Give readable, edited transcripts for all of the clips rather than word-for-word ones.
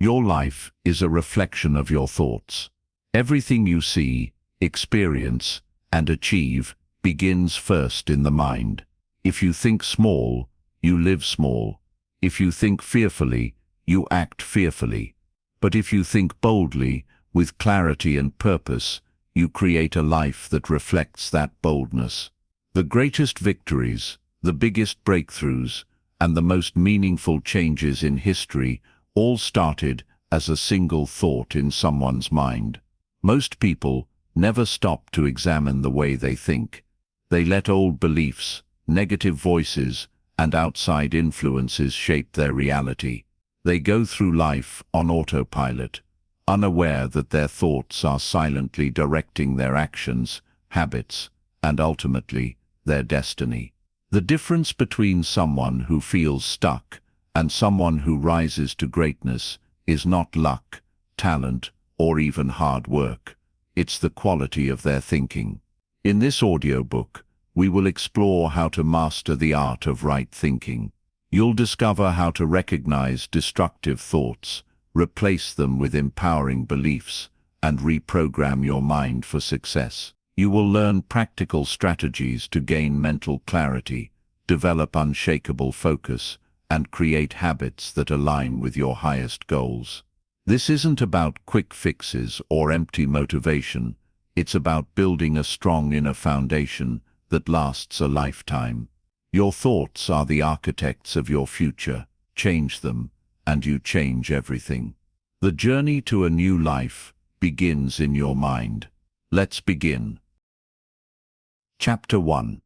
Your life is a reflection of your thoughts. Everything you see, experience, and achieve begins first in the mind. If you think small, you live small. If you think fearfully, you act fearfully. But if you think boldly, with clarity and purpose, you create a life that reflects that boldness. The greatest victories, the biggest breakthroughs, and the most meaningful changes in history all started as a single thought in someone's mind. Most people never stop to examine the way they think. They let old beliefs, negative voices, and outside influences shape their reality. They go through life on autopilot, unaware that their thoughts are silently directing their actions, habits, and ultimately, their destiny. The difference between someone who feels stuck and someone who rises to greatness is not luck, talent, or even hard work. It's the quality of their thinking. In this audiobook, we will explore how to master the art of right thinking. You'll discover how to recognize destructive thoughts, replace them with empowering beliefs, and reprogram your mind for success. You will learn practical strategies to gain mental clarity, develop unshakable focus, and create habits that align with your highest goals. This isn't about quick fixes or empty motivation. It's about building a strong inner foundation that lasts a lifetime. Your thoughts are the architects of your future. Change them, and you change everything. The journey to a new life begins in your mind. Let's begin. Chapter 1.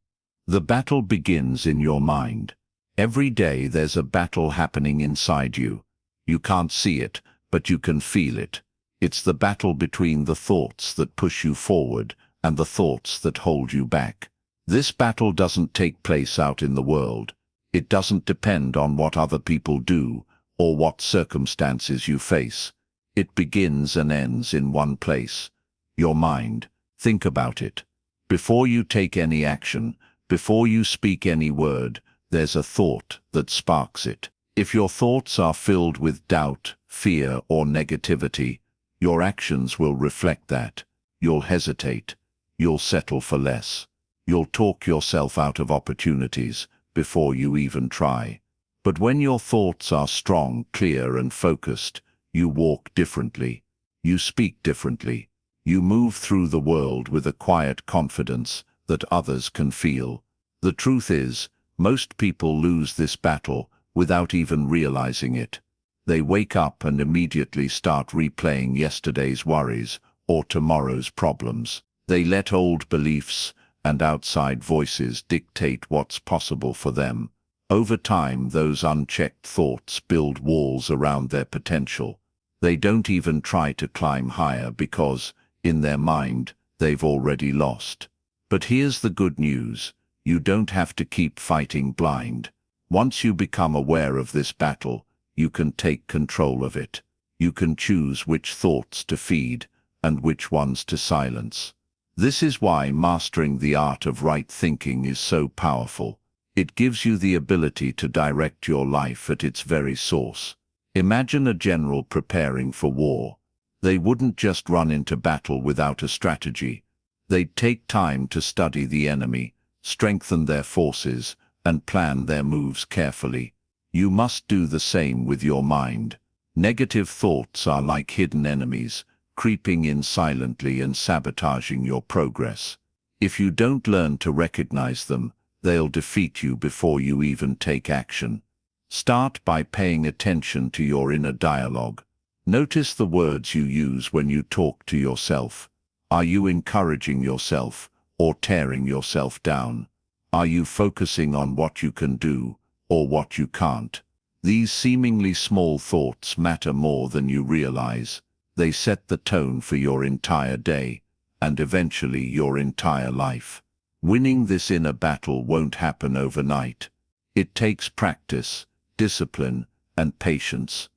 The battle begins in your mind. Every day there's a battle happening inside you. You can't see it, but you can feel it. It's the battle between the thoughts that push you forward and the thoughts that hold you back. This battle doesn't take place out in the world. It doesn't depend on what other people do or what circumstances you face. It begins and ends in one place: your mind. Think about it. Before you take any action, before you speak any word, there's a thought that sparks it. If your thoughts are filled with doubt, fear, or negativity, your actions will reflect that. You'll hesitate. You'll settle for less. You'll talk yourself out of opportunities before you even try. But when your thoughts are strong, clear, and focused, you walk differently. You speak differently. You move through the world with a quiet confidence that others can feel. The truth is, most people lose this battle without even realizing it. They wake up and immediately start replaying yesterday's worries or tomorrow's problems. They let old beliefs and outside voices dictate what's possible for them. Over time, those unchecked thoughts build walls around their potential. They don't even try to climb higher because, in their mind, they've already lost. But here's the good news. You don't have to keep fighting blind. Once you become aware of this battle, you can take control of it. You can choose which thoughts to feed and which ones to silence. This is why mastering the art of right thinking is so powerful. It gives you the ability to direct your life at its very source. Imagine a general preparing for war. They wouldn't just run into battle without a strategy. They'd take time to study the enemy, strengthen their forces, and plan their moves carefully. You must do the same with your mind. Negative thoughts are like hidden enemies, creeping in silently and sabotaging your progress. If you don't learn to recognize them, they'll defeat you before you even take action. Start by paying attention to your inner dialogue. Notice the words you use when you talk to yourself. Are you encouraging yourself or tearing yourself down? Are you focusing on what you can do or what you can't? These seemingly small thoughts matter more than you realize. They set the tone for your entire day and eventually your entire life. Winning this inner battle won't happen overnight. It takes practice, discipline, and patience.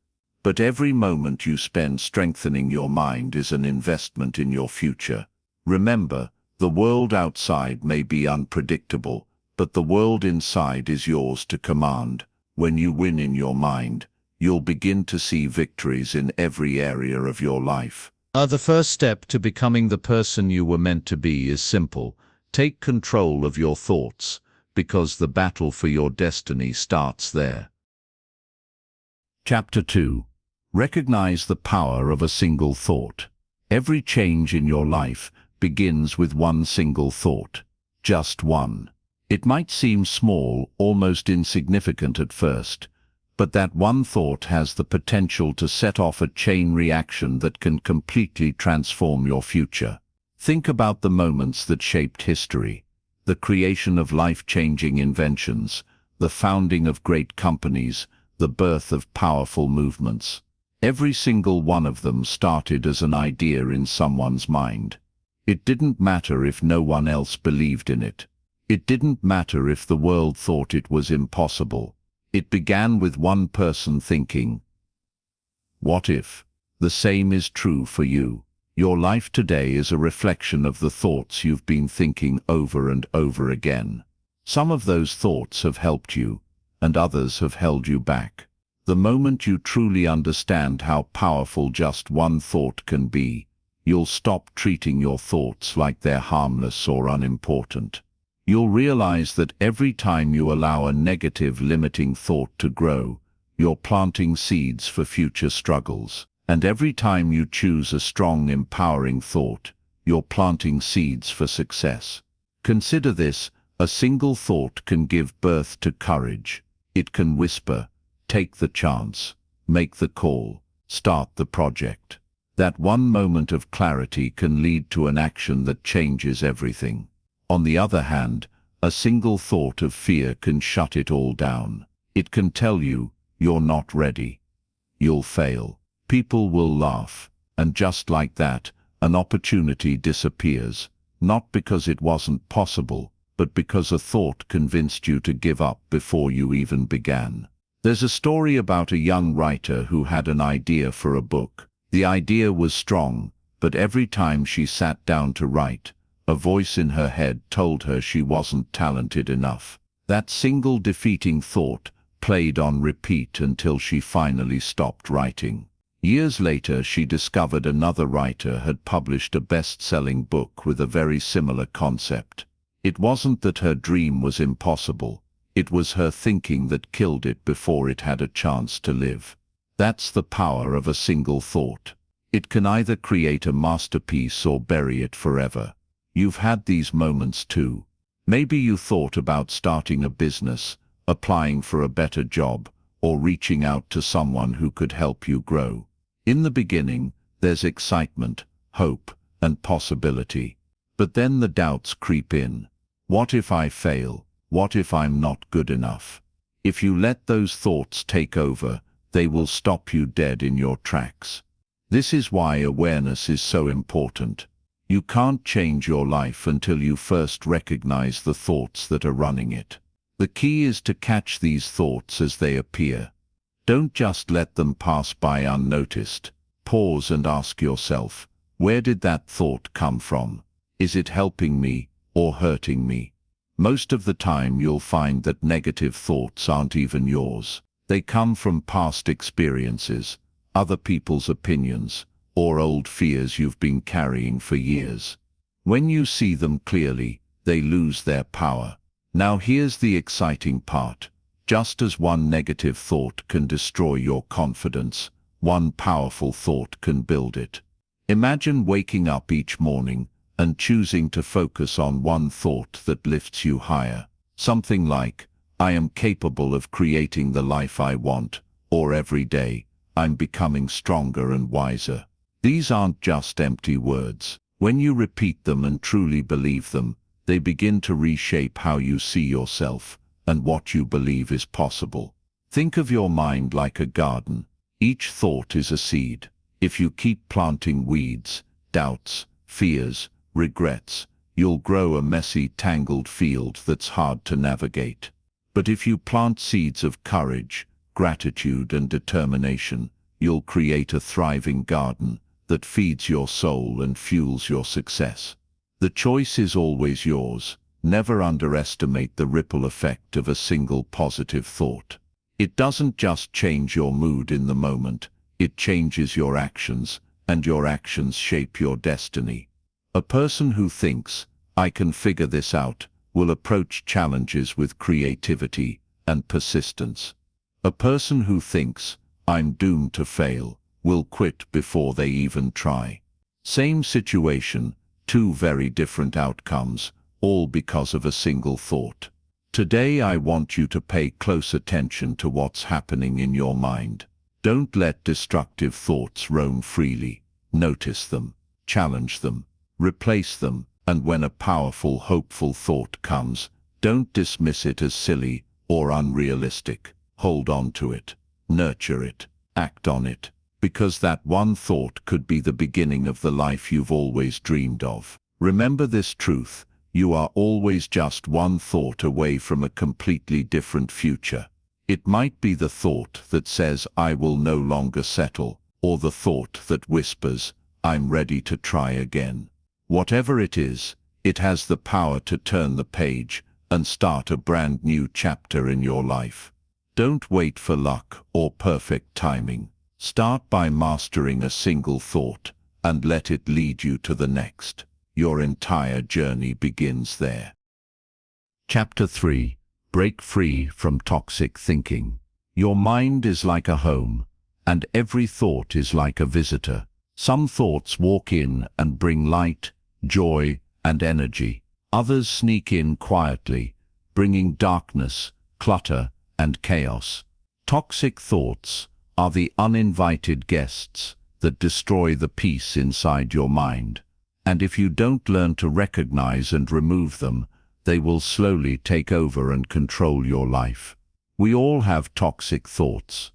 But every moment you spend strengthening your mind is an investment in your future. Remember, the world outside may be unpredictable, but the world inside is yours to command. When you win in your mind, you'll begin to see victories in every area of your life. The first step to becoming the person you were meant to be is simple. Take control of your thoughts, because the battle for your destiny starts there. Chapter 2. Recognize the power of a single thought. Every change in your life begins with one single thought. Just one. It might seem small, almost insignificant at first, but that one thought has the potential to set off a chain reaction that can completely transform your future. Think about the moments that shaped history, the creation of life-changing inventions, the founding of great companies, the birth of powerful movements. Every single one of them started as an idea in someone's mind. It didn't matter if no one else believed in it. It didn't matter if the world thought it was impossible. It began with one person thinking, "What if?" The same is true for you. Your life today is a reflection of the thoughts you've been thinking over and over again. Some of those thoughts have helped you, and others have held you back. The moment you truly understand how powerful just one thought can be, you'll stop treating your thoughts like they're harmless or unimportant. You'll realize that every time you allow a negative, limiting thought to grow, you're planting seeds for future struggles. And every time you choose a strong, empowering thought, you're planting seeds for success. Consider this: a single thought can give birth to courage. It can whisper, "Take the chance, make the call, start the project." That one moment of clarity can lead to an action that changes everything. On the other hand, a single thought of fear can shut it all down. It can tell you, "You're not ready. You'll fail. People will laugh." And just like that, an opportunity disappears, not because it wasn't possible, but because a thought convinced you to give up before you even began. There's a story about a young writer who had an idea for a book. The idea was strong, but every time she sat down to write, a voice in her head told her she wasn't talented enough. That single defeating thought played on repeat until she finally stopped writing. Years later, she discovered another writer had published a best-selling book with a very similar concept. It wasn't that her dream was impossible. It was her thinking that killed it before it had a chance to live. That's the power of a single thought. It can either create a masterpiece or bury it forever. You've had these moments too. Maybe you thought about starting a business, applying for a better job, or reaching out to someone who could help you grow. In the beginning, there's excitement, hope, and possibility. But then the doubts creep in. What if I fail? What if I'm not good enough? If you let those thoughts take over, they will stop you dead in your tracks. This is why awareness is so important. You can't change your life until you first recognize the thoughts that are running it. The key is to catch these thoughts as they appear. Don't just let them pass by unnoticed. Pause and ask yourself, where did that thought come from? Is it helping me or hurting me? Most of the time you'll find that negative thoughts aren't even yours. They come from past experiences, other people's opinions, or old fears you've been carrying for years. When you see them clearly, they lose their power. Now here's the exciting part. Just as one negative thought can destroy your confidence, one powerful thought can build it. Imagine waking up each morning and choosing to focus on one thought that lifts you higher. Something like, "I am capable of creating the life I want," or every day, "I'm becoming stronger and wiser." These aren't just empty words. When you repeat them and truly believe them, they begin to reshape how you see yourself and what you believe is possible. Think of your mind like a garden. Each thought is a seed. If you keep planting weeds, doubts, fears, regrets, you'll grow a messy, tangled field that's hard to navigate. But if you plant seeds of courage, gratitude, and determination, you'll create a thriving garden that feeds your soul and fuels your success. The choice is always yours. Never underestimate the ripple effect of a single positive thought. It doesn't just change your mood in the moment, it changes your actions, and your actions shape your destiny. A person who thinks, "I can figure this out," will approach challenges with creativity and persistence. A person who thinks, "I'm doomed to fail," will quit before they even try. Same situation, two very different outcomes, all because of a single thought. Today I want you to pay close attention to what's happening in your mind. Don't let destructive thoughts roam freely. Notice them, challenge them, replace them, and when a powerful, hopeful thought comes, don't dismiss it as silly or unrealistic. Hold on to it, nurture it, act on it, because that one thought could be the beginning of the life you've always dreamed of. Remember this truth: you are always just one thought away from a completely different future. It might be the thought that says, "I will no longer settle," or the thought that whispers, "I'm ready to try again." Whatever it is, it has the power to turn the page and start a brand new chapter in your life. Don't wait for luck or perfect timing. Start by mastering a single thought and let it lead you to the next. Your entire journey begins there. Chapter 3. Break free from toxic thinking. Your mind is like a home, and every thought is like a visitor. Some thoughts walk in and bring light, joy, and energy. Others sneak in quietly, bringing darkness, clutter, and chaos. Toxic thoughts are the uninvited guests that destroy the peace inside your mind. And if you don't learn to recognize and remove them, they will slowly take over and control your life. We all have toxic thoughts.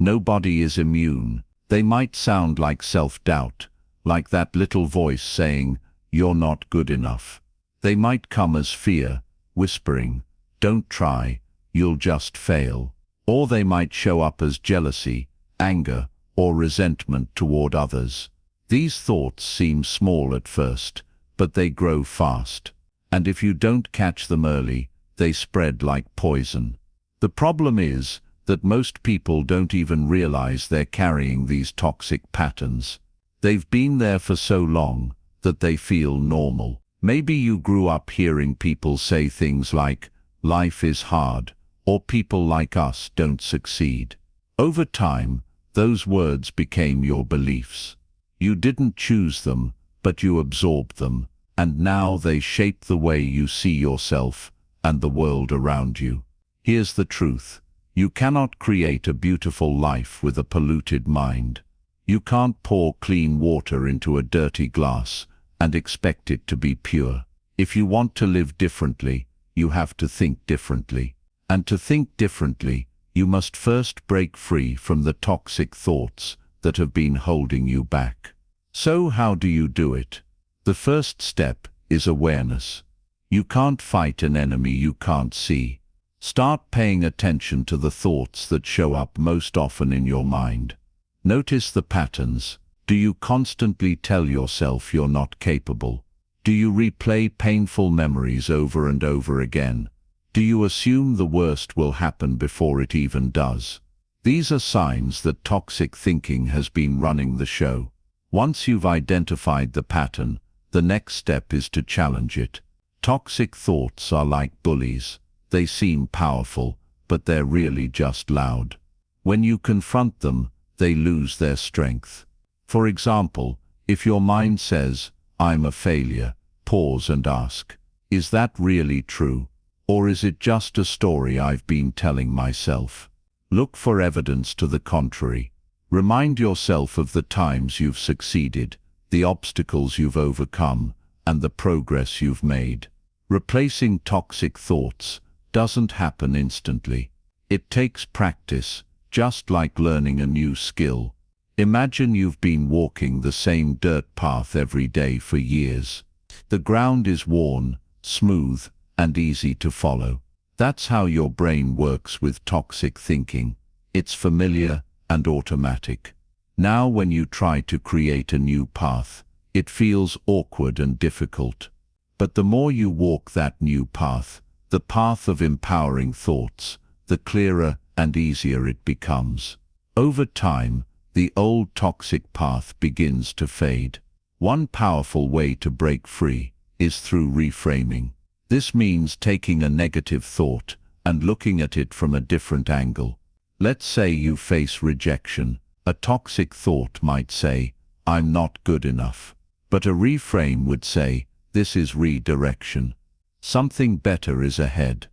Nobody is immune. They might sound like self-doubt, like that little voice saying, "You're not good enough." They might come as fear, whispering, "Don't try, you'll just fail." Or they might show up as jealousy, anger, or resentment toward others. These thoughts seem small at first, but they grow fast. And if you don't catch them early, they spread like poison. The problem is that most people don't even realize they're carrying these toxic patterns. They've been there for so long that they feel normal. Maybe you grew up hearing people say things like, "Life is hard," or "People like us don't succeed." Over time, those words became your beliefs. You didn't choose them, but you absorbed them, and now they shape the way you see yourself and the world around you. Here's the truth: you cannot create a beautiful life with a polluted mind. You can't pour clean water into a dirty glass and expect it to be pure. If you want to live differently, you have to think differently. And to think differently, you must first break free from the toxic thoughts that have been holding you back. So how do you do it? The first step is awareness. You can't fight an enemy you can't see. Start paying attention to the thoughts that show up most often in your mind. Notice the patterns. Do you constantly tell yourself you're not capable? Do you replay painful memories over and over again? Do you assume the worst will happen before it even does? These are signs that toxic thinking has been running the show. Once you've identified the pattern, the next step is to challenge it. Toxic thoughts are like bullies. They seem powerful, but they're really just loud. When you confront them, they lose their strength. For example, if your mind says, "I'm a failure," pause and ask, "Is that really true? Or is it just a story I've been telling myself?" Look for evidence to the contrary. Remind yourself of the times you've succeeded, the obstacles you've overcome, and the progress you've made. Replacing toxic thoughts doesn't happen instantly. It takes practice, just like learning a new skill. Imagine you've been walking the same dirt path every day for years. The ground is worn, smooth, and easy to follow. That's how your brain works with toxic thinking. It's familiar and automatic. Now when you try to create a new path, it feels awkward and difficult. But the more you walk that new path, the path of empowering thoughts, the clearer and easier it becomes. Over time, the old toxic path begins to fade. One powerful way to break free is through reframing. This means taking a negative thought and looking at it from a different angle. Let's say you face rejection. A toxic thought might say, "I'm not good enough." But a reframe would say, "This is redirection. Something better is ahead."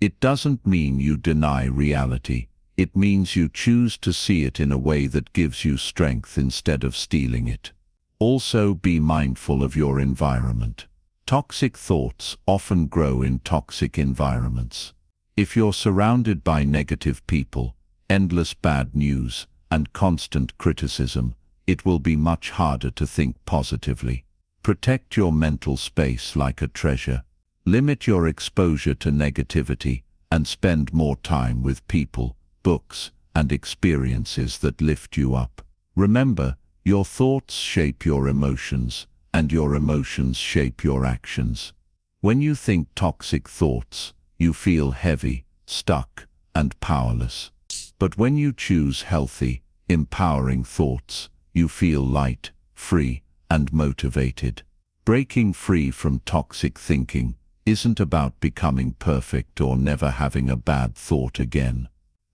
It doesn't mean you deny reality. It means you choose to see it in a way that gives you strength instead of stealing it. Also, be mindful of your environment. Toxic thoughts often grow in toxic environments. If you're surrounded by negative people, endless bad news, and constant criticism, it will be much harder to think positively. Protect your mental space like a treasure. Limit your exposure to negativity and spend more time with people, books, and experiences that lift you up. Remember, your thoughts shape your emotions, and your emotions shape your actions. When you think toxic thoughts, you feel heavy, stuck, and powerless. But when you choose healthy, empowering thoughts, you feel light, free, and motivated. Breaking free from toxic thinking isn't about becoming perfect or never having a bad thought again.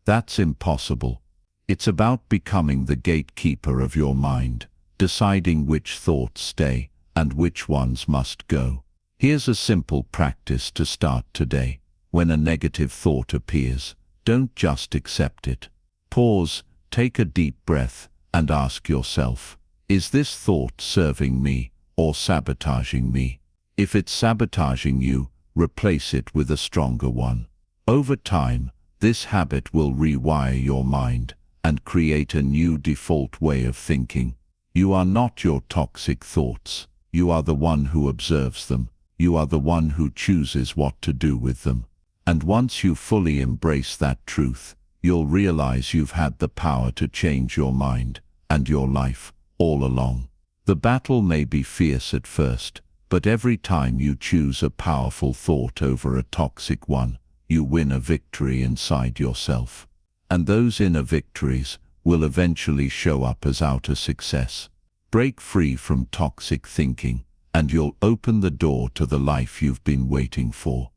That's impossible. It's about becoming the gatekeeper of your mind, deciding which thoughts stay and which ones must go. Here's a simple practice to start today. When a negative thought appears, don't just accept it. Pause, take a deep breath, and ask yourself, is this thought serving me or sabotaging me? If it's sabotaging you, replace it with a stronger one. Over time, this habit will rewire your mind and create a new default way of thinking. You are not your toxic thoughts. You are the one who observes them. You are the one who chooses what to do with them. And once you fully embrace that truth, you'll realize you've had the power to change your mind and your life all along. The battle may be fierce at first, but every time you choose a powerful thought over a toxic one, you win a victory inside yourself. And those inner victories will eventually show up as outer success. Break free from toxic thinking, and you'll open the door to the life you've been waiting for.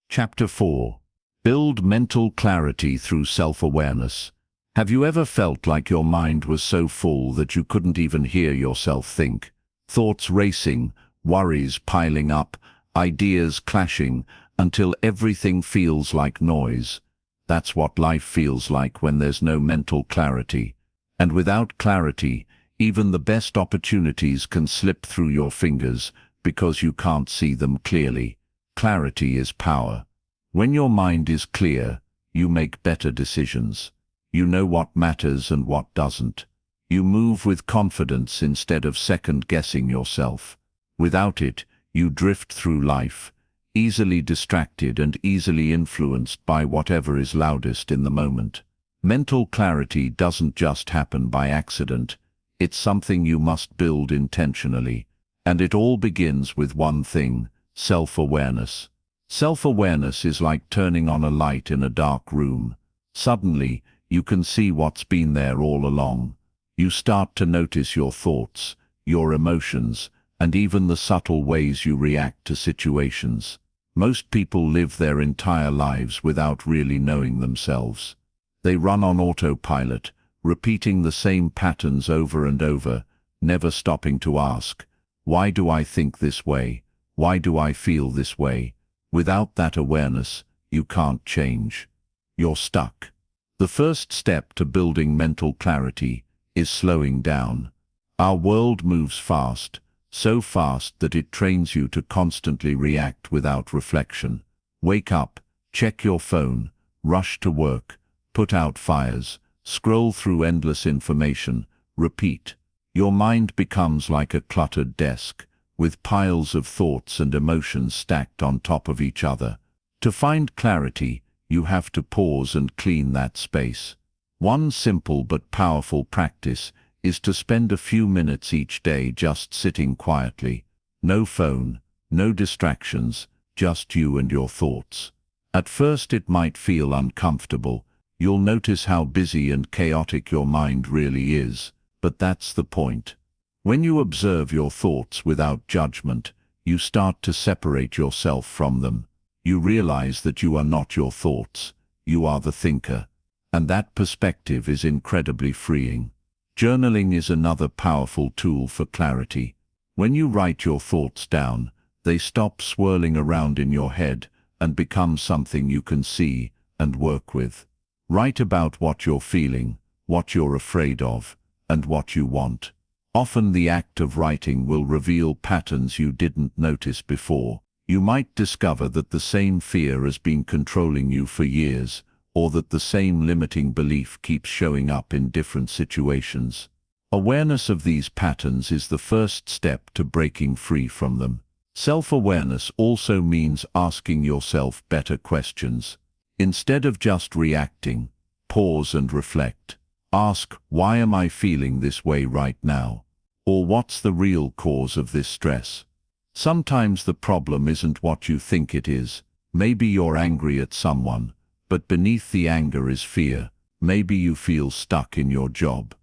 Chapter 4. Build mental clarity through self-awareness. Have you ever felt like your mind was so full that you couldn't even hear yourself think? Thoughts racing, worries piling up, ideas clashing, until everything feels like noise. That's what life feels like when there's no mental clarity. And without clarity, even the best opportunities can slip through your fingers because you can't see them clearly. Clarity is power. When your mind is clear, you make better decisions. You know what matters and what doesn't. You move with confidence instead of second-guessing yourself. Without it, you drift through life, easily distracted and easily influenced by whatever is loudest in the moment. Mental clarity doesn't just happen by accident. It's something you must build intentionally. And it all begins with one thing: self-awareness. Self-awareness is like turning on a light in a dark room. Suddenly, you can see what's been there all along. You start to notice your thoughts, your emotions, and even the subtle ways you react to situations. Most people live their entire lives without really knowing themselves. They run on autopilot, repeating the same patterns over and over, never stopping to ask, why do I think this way? Why do I feel this way? Without that awareness, you can't change. You're stuck. The first step to building mental clarity is slowing down. Our world moves fast, so fast that it trains you to constantly react without reflection. Wake up, check your phone, rush to work, put out fires, scroll through endless information, repeat. Your mind becomes like a cluttered desk, with piles of thoughts and emotions stacked on top of each other. To find clarity, you have to pause and clean that space. One simple but powerful practice is to spend a few minutes each day just sitting quietly. No phone, no distractions, just you and your thoughts. At first it might feel uncomfortable. You'll notice how busy and chaotic your mind really is, but that's the point. When you observe your thoughts without judgment, you start to separate yourself from them. You realize that you are not your thoughts, you are the thinker. And that perspective is incredibly freeing. Journaling is another powerful tool for clarity. When you write your thoughts down, they stop swirling around in your head and become something you can see and work with. Write about what you're feeling, what you're afraid of, and what you want. Often the act of writing will reveal patterns you didn't notice before. You might discover that the same fear has been controlling you for years, or that the same limiting belief keeps showing up in different situations. Awareness of these patterns is the first step to breaking free from them. Self-awareness also means asking yourself better questions. Instead of just reacting, pause and reflect. Ask, why am I feeling this way right now? Or what's the real cause of this stress? Sometimes the problem isn't what you think it is. Maybe you're angry at someone, but beneath the anger is fear. Maybe you feel stuck in your job.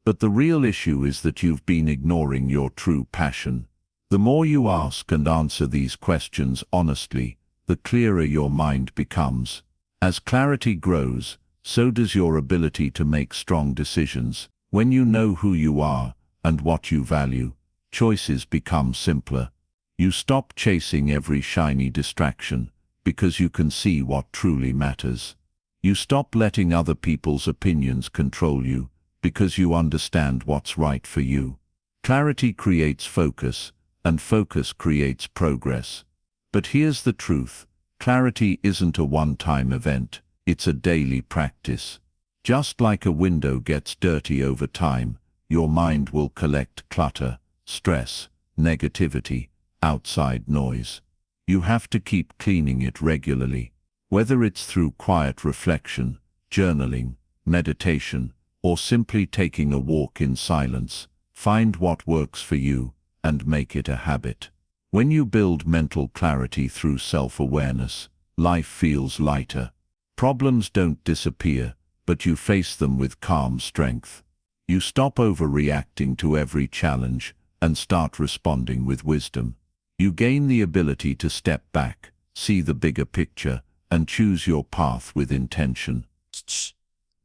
But the real issue is that you've been ignoring your true passion. The more you ask and answer these questions honestly, the clearer your mind becomes. As clarity grows, so does your ability to make strong decisions. When you know who you are and what you value, choices become simpler. You stop chasing every shiny distraction, because you can see what truly matters. You stop letting other people's opinions control you, because you understand what's right for you. Clarity creates focus, and focus creates progress. But here's the truth. Clarity isn't a one-time event, it's a daily practice. Just like a window gets dirty over time, your mind will collect clutter, stress, negativity, outside noise. You have to keep cleaning it regularly, whether it's through quiet reflection, journaling, meditation, or simply taking a walk in silence. Find what works for you and make it a habit. When you build mental clarity through self-awareness, life feels lighter. Problems don't disappear, but you face them with calm strength. You stop overreacting to every challenge and start responding with wisdom. You gain the ability to step back, see the bigger picture, and choose your path with intention.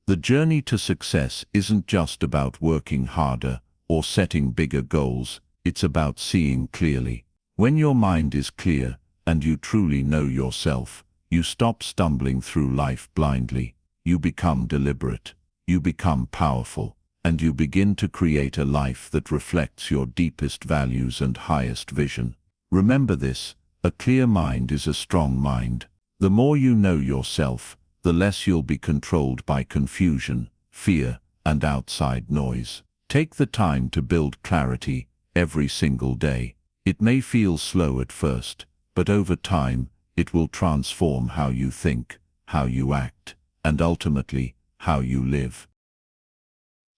The journey to success isn't just about working harder or setting bigger goals, it's about seeing clearly. When your mind is clear and you truly know yourself, you stop stumbling through life blindly. You become deliberate, you become powerful, and you begin to create a life that reflects your deepest values and highest vision. Remember this, a clear mind is a strong mind. The more you know yourself, the less you'll be controlled by confusion, fear, and outside noise. Take the time to build clarity every single day. It may feel slow at first, but over time, it will transform how you think, how you act, and ultimately, how you live.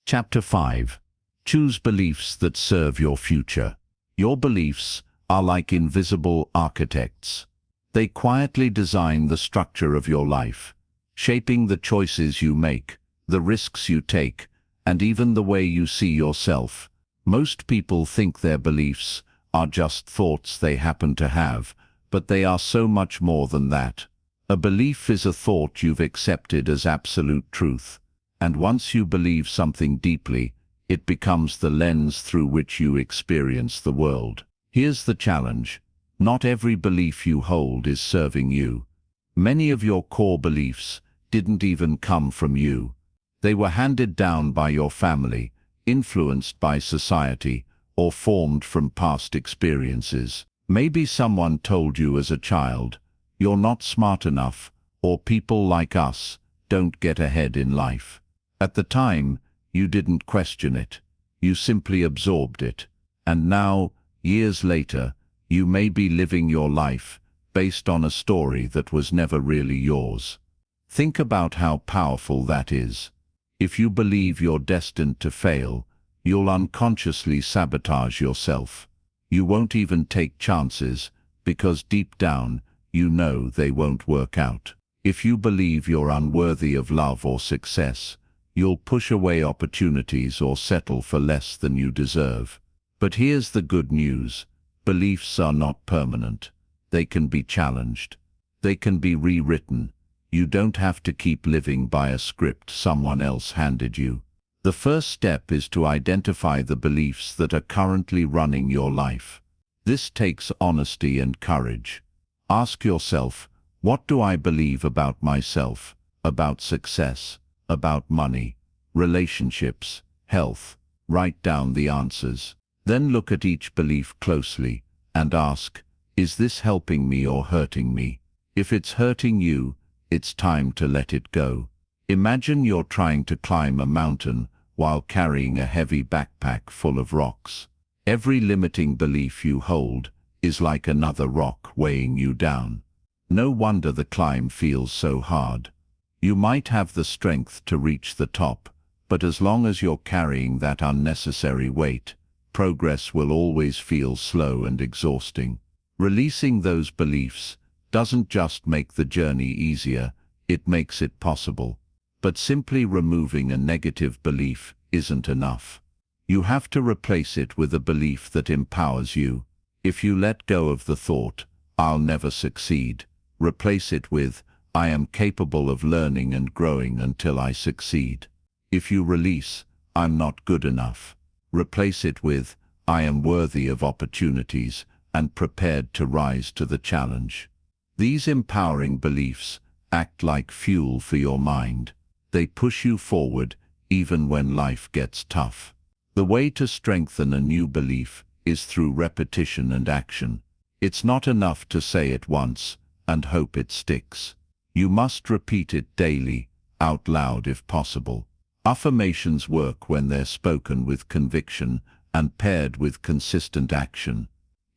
Chapter 5. Choose beliefs that serve your future. Your beliefs are like invisible architects. They quietly design the structure of your life, shaping the choices you make, the risks you take, and even the way you see yourself. Most people think their beliefs are just thoughts they happen to have, but they are so much more than that. A belief is a thought you've accepted as absolute truth, and once you believe something deeply, it becomes the lens through which you experience the world. Here's the challenge. Not every belief you hold is serving you. Many of your core beliefs didn't even come from you. They were handed down by your family, influenced by society, or formed from past experiences. Maybe someone told you as a child, "You're not smart enough," or "People like us don't get ahead in life." At the time, you didn't question it. You simply absorbed it. And now, years later, you may be living your life based on a story that was never really yours. Think about how powerful that is. If you believe you're destined to fail, you'll unconsciously sabotage yourself. You won't even take chances, because deep down, you know they won't work out. If you believe you're unworthy of love or success, you'll push away opportunities or settle for less than you deserve. But here's the good news. Beliefs are not permanent. They can be challenged. They can be rewritten. You don't have to keep living by a script someone else handed you. The first step is to identify the beliefs that are currently running your life. This takes honesty and courage. Ask yourself, what do I believe about myself, about success, about money, relationships, health? Write down the answers. Then look at each belief closely and ask, is this helping me or hurting me? If it's hurting you, it's time to let it go. Imagine you're trying to climb a mountain while carrying a heavy backpack full of rocks. Every limiting belief you hold is like another rock weighing you down. No wonder the climb feels so hard. You might have the strength to reach the top, but as long as you're carrying that unnecessary weight, progress will always feel slow and exhausting. Releasing those beliefs doesn't just make the journey easier, it makes it possible. But simply removing a negative belief isn't enough. You have to replace it with a belief that empowers you. If you let go of the thought, "I'll never succeed," replace it with, "I am capable of learning and growing until I succeed." If you release, "I'm not good enough," replace it with, "I am worthy of opportunities and prepared to rise to the challenge." These empowering beliefs act like fuel for your mind. They push you forward even when life gets tough. The way to strengthen a new belief is through repetition and action. It's not enough to say it once and hope it sticks. You must repeat it daily, out loud if possible. Affirmations work when they're spoken with conviction and paired with consistent action.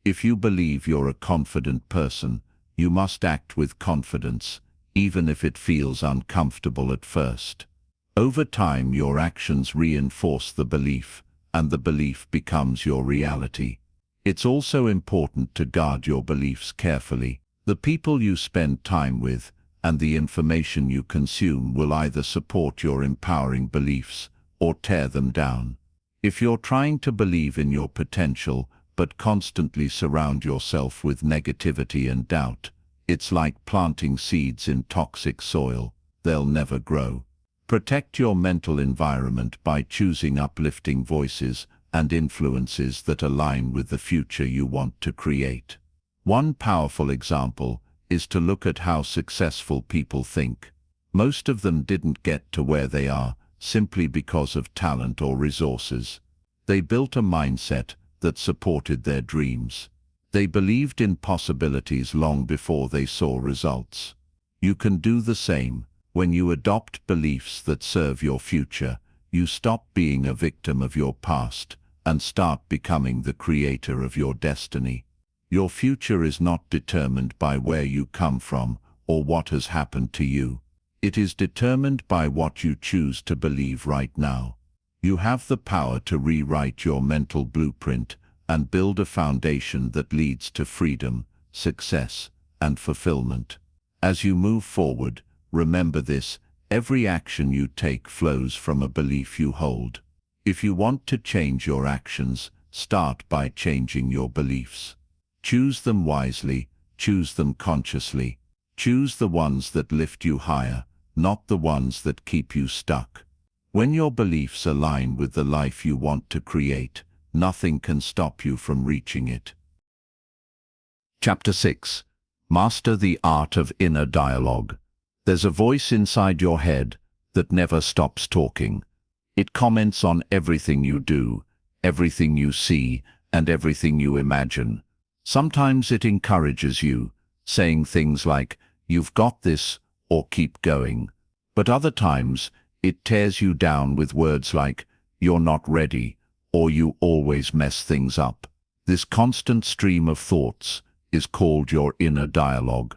If you believe you're a confident person, you must act with confidence, even if it feels uncomfortable at first. Over time, your actions reinforce the belief, and the belief becomes your reality. It's also important to guard your beliefs carefully. The people you spend time with and the information you consume will either support your empowering beliefs or tear them down. If you're trying to believe in your potential but constantly surround yourself with negativity and doubt, it's like planting seeds in toxic soil. They'll never grow. Protect your mental environment by choosing uplifting voices and influences that align with the future you want to create. One powerful example is to look at how successful people think. Most of them didn't get to where they are simply because of talent or resources. They built a mindset that supported their dreams. They believed in possibilities long before they saw results. You can do the same. When you adopt beliefs that serve your future, you stop being a victim of your past and start becoming the creator of your destiny. Your future is not determined by where you come from or what has happened to you. It is determined by what you choose to believe right now. You have the power to rewrite your mental blueprint and build a foundation that leads to freedom, success, and fulfillment. As you move forward, remember this: every action you take flows from a belief you hold. If you want to change your actions, start by changing your beliefs. Choose them wisely, choose them consciously. Choose the ones that lift you higher, not the ones that keep you stuck. When your beliefs align with the life you want to create, nothing can stop you from reaching it. Chapter 6. Master the Art of Inner Dialogue. There's a voice inside your head that never stops talking. It comments on everything you do, everything you see, and everything you imagine. Sometimes it encourages you, saying things like, "You've got this," or "Keep going." But other times, it tears you down with words like, "You're not ready," or "You always mess things up." This constant stream of thoughts is called your inner dialogue.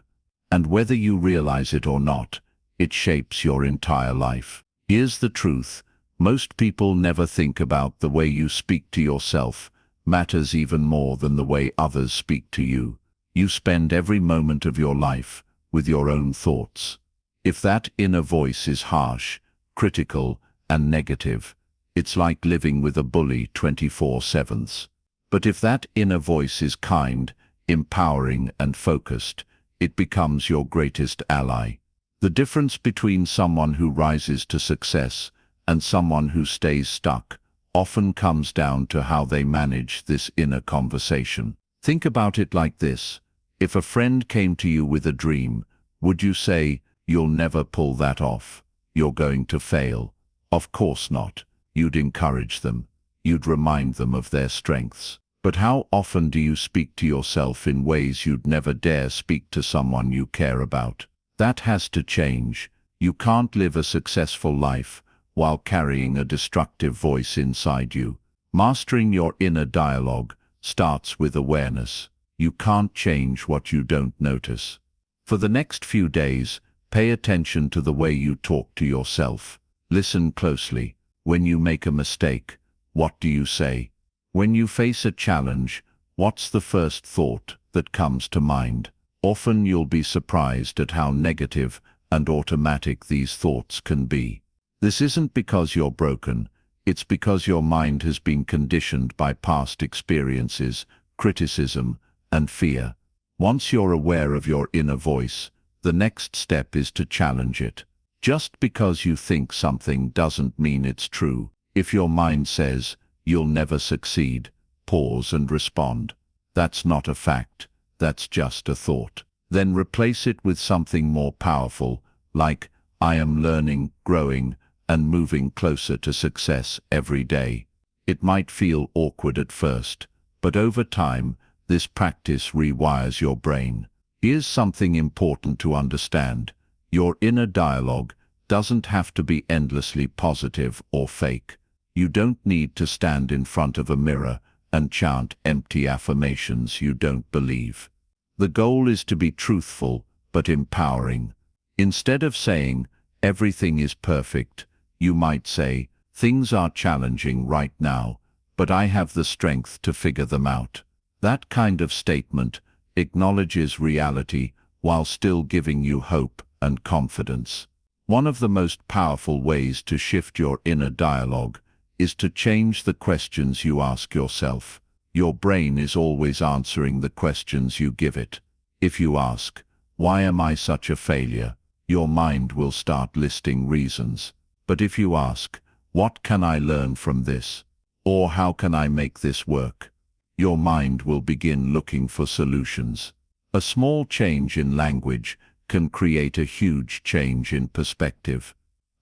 And whether you realize it or not, it shapes your entire life. Here's the truth: most people never think about the way you speak to yourself matters even more than the way others speak to you. You spend every moment of your life with your own thoughts. If that inner voice is harsh, critical, and negative, it's like living with a bully 24/7. But if that inner voice is kind, empowering, and focused, it becomes your greatest ally. The difference between someone who rises to success and someone who stays stuck often comes down to how they manage this inner conversation. Think about it like this. If a friend came to you with a dream, would you say, "You'll never pull that off. You're going to fail"? Of course not. You'd encourage them. You'd remind them of their strengths. But how often do you speak to yourself in ways you'd never dare speak to someone you care about? That has to change. You can't live a successful life while carrying a destructive voice inside you. Mastering your inner dialogue starts with awareness. You can't change what you don't notice. For the next few days, pay attention to the way you talk to yourself. Listen closely. When you make a mistake, what do you say? When you face a challenge, what's the first thought that comes to mind? Often you'll be surprised at how negative and automatic these thoughts can be. This isn't because you're broken, it's because your mind has been conditioned by past experiences, criticism, and fear. Once you're aware of your inner voice, the next step is to challenge it. Just because you think something doesn't mean it's true. If your mind says, "You'll never succeed," pause and respond. That's not a fact, that's just a thought. Then replace it with something more powerful, like, "I am learning, growing, and moving closer to success every day." It might feel awkward at first, but over time, this practice rewires your brain. Here's something important to understand. Your inner dialogue doesn't have to be endlessly positive or fake. You don't need to stand in front of a mirror and chant empty affirmations you don't believe. The goal is to be truthful but empowering. Instead of saying, "Everything is perfect," you might say, "Things are challenging right now, but I have the strength to figure them out." That kind of statement acknowledges reality while still giving you hope and confidence. One of the most powerful ways to shift your inner dialogue is to change the questions you ask yourself. Your brain is always answering the questions you give it. If you ask, "Why am I such a failure?" your mind will start listing reasons. But if you ask, "What can I learn from this?" or "How can I make this work?" your mind will begin looking for solutions. A small change in language can create a huge change in perspective.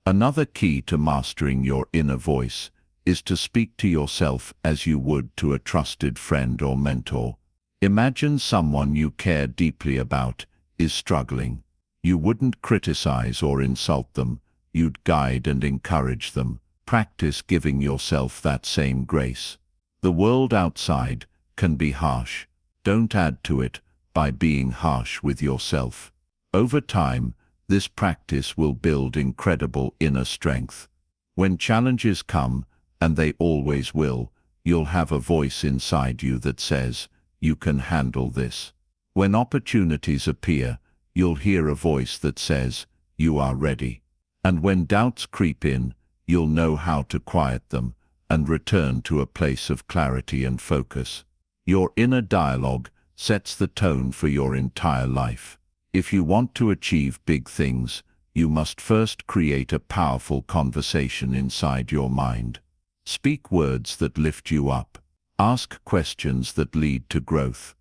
Another key to mastering your inner voice is to speak to yourself as you would to a trusted friend or mentor. Imagine someone you care deeply about is struggling. You wouldn't criticize or insult them, you'd guide and encourage them. Practice giving yourself that same grace. The world outside can be harsh. Don't add to it by being harsh with yourself. Over time, this practice will build incredible inner strength. When challenges come, and they always will, you'll have a voice inside you that says, "You can handle this." When opportunities appear, you'll hear a voice that says, "You are ready." And when doubts creep in, you'll know how to quiet them and return to a place of clarity and focus. Your inner dialogue sets the tone for your entire life. If you want to achieve big things, you must first create a powerful conversation inside your mind. Speak words that lift you up. Ask questions that lead to growth.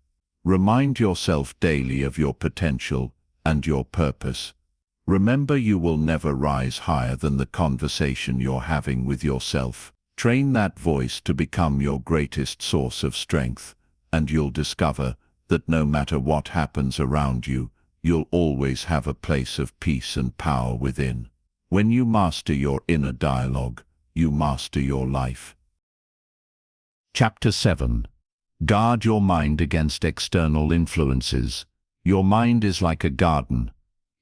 Remind yourself daily of your potential and your purpose. Remember, you will never rise higher than the conversation you're having with yourself. Train that voice to become your greatest source of strength, and you'll discover that no matter what happens around you, you'll always have a place of peace and power within. When you master your inner dialogue, you master your life. Chapter 7. Guard your mind against external influences. Your mind is like a garden.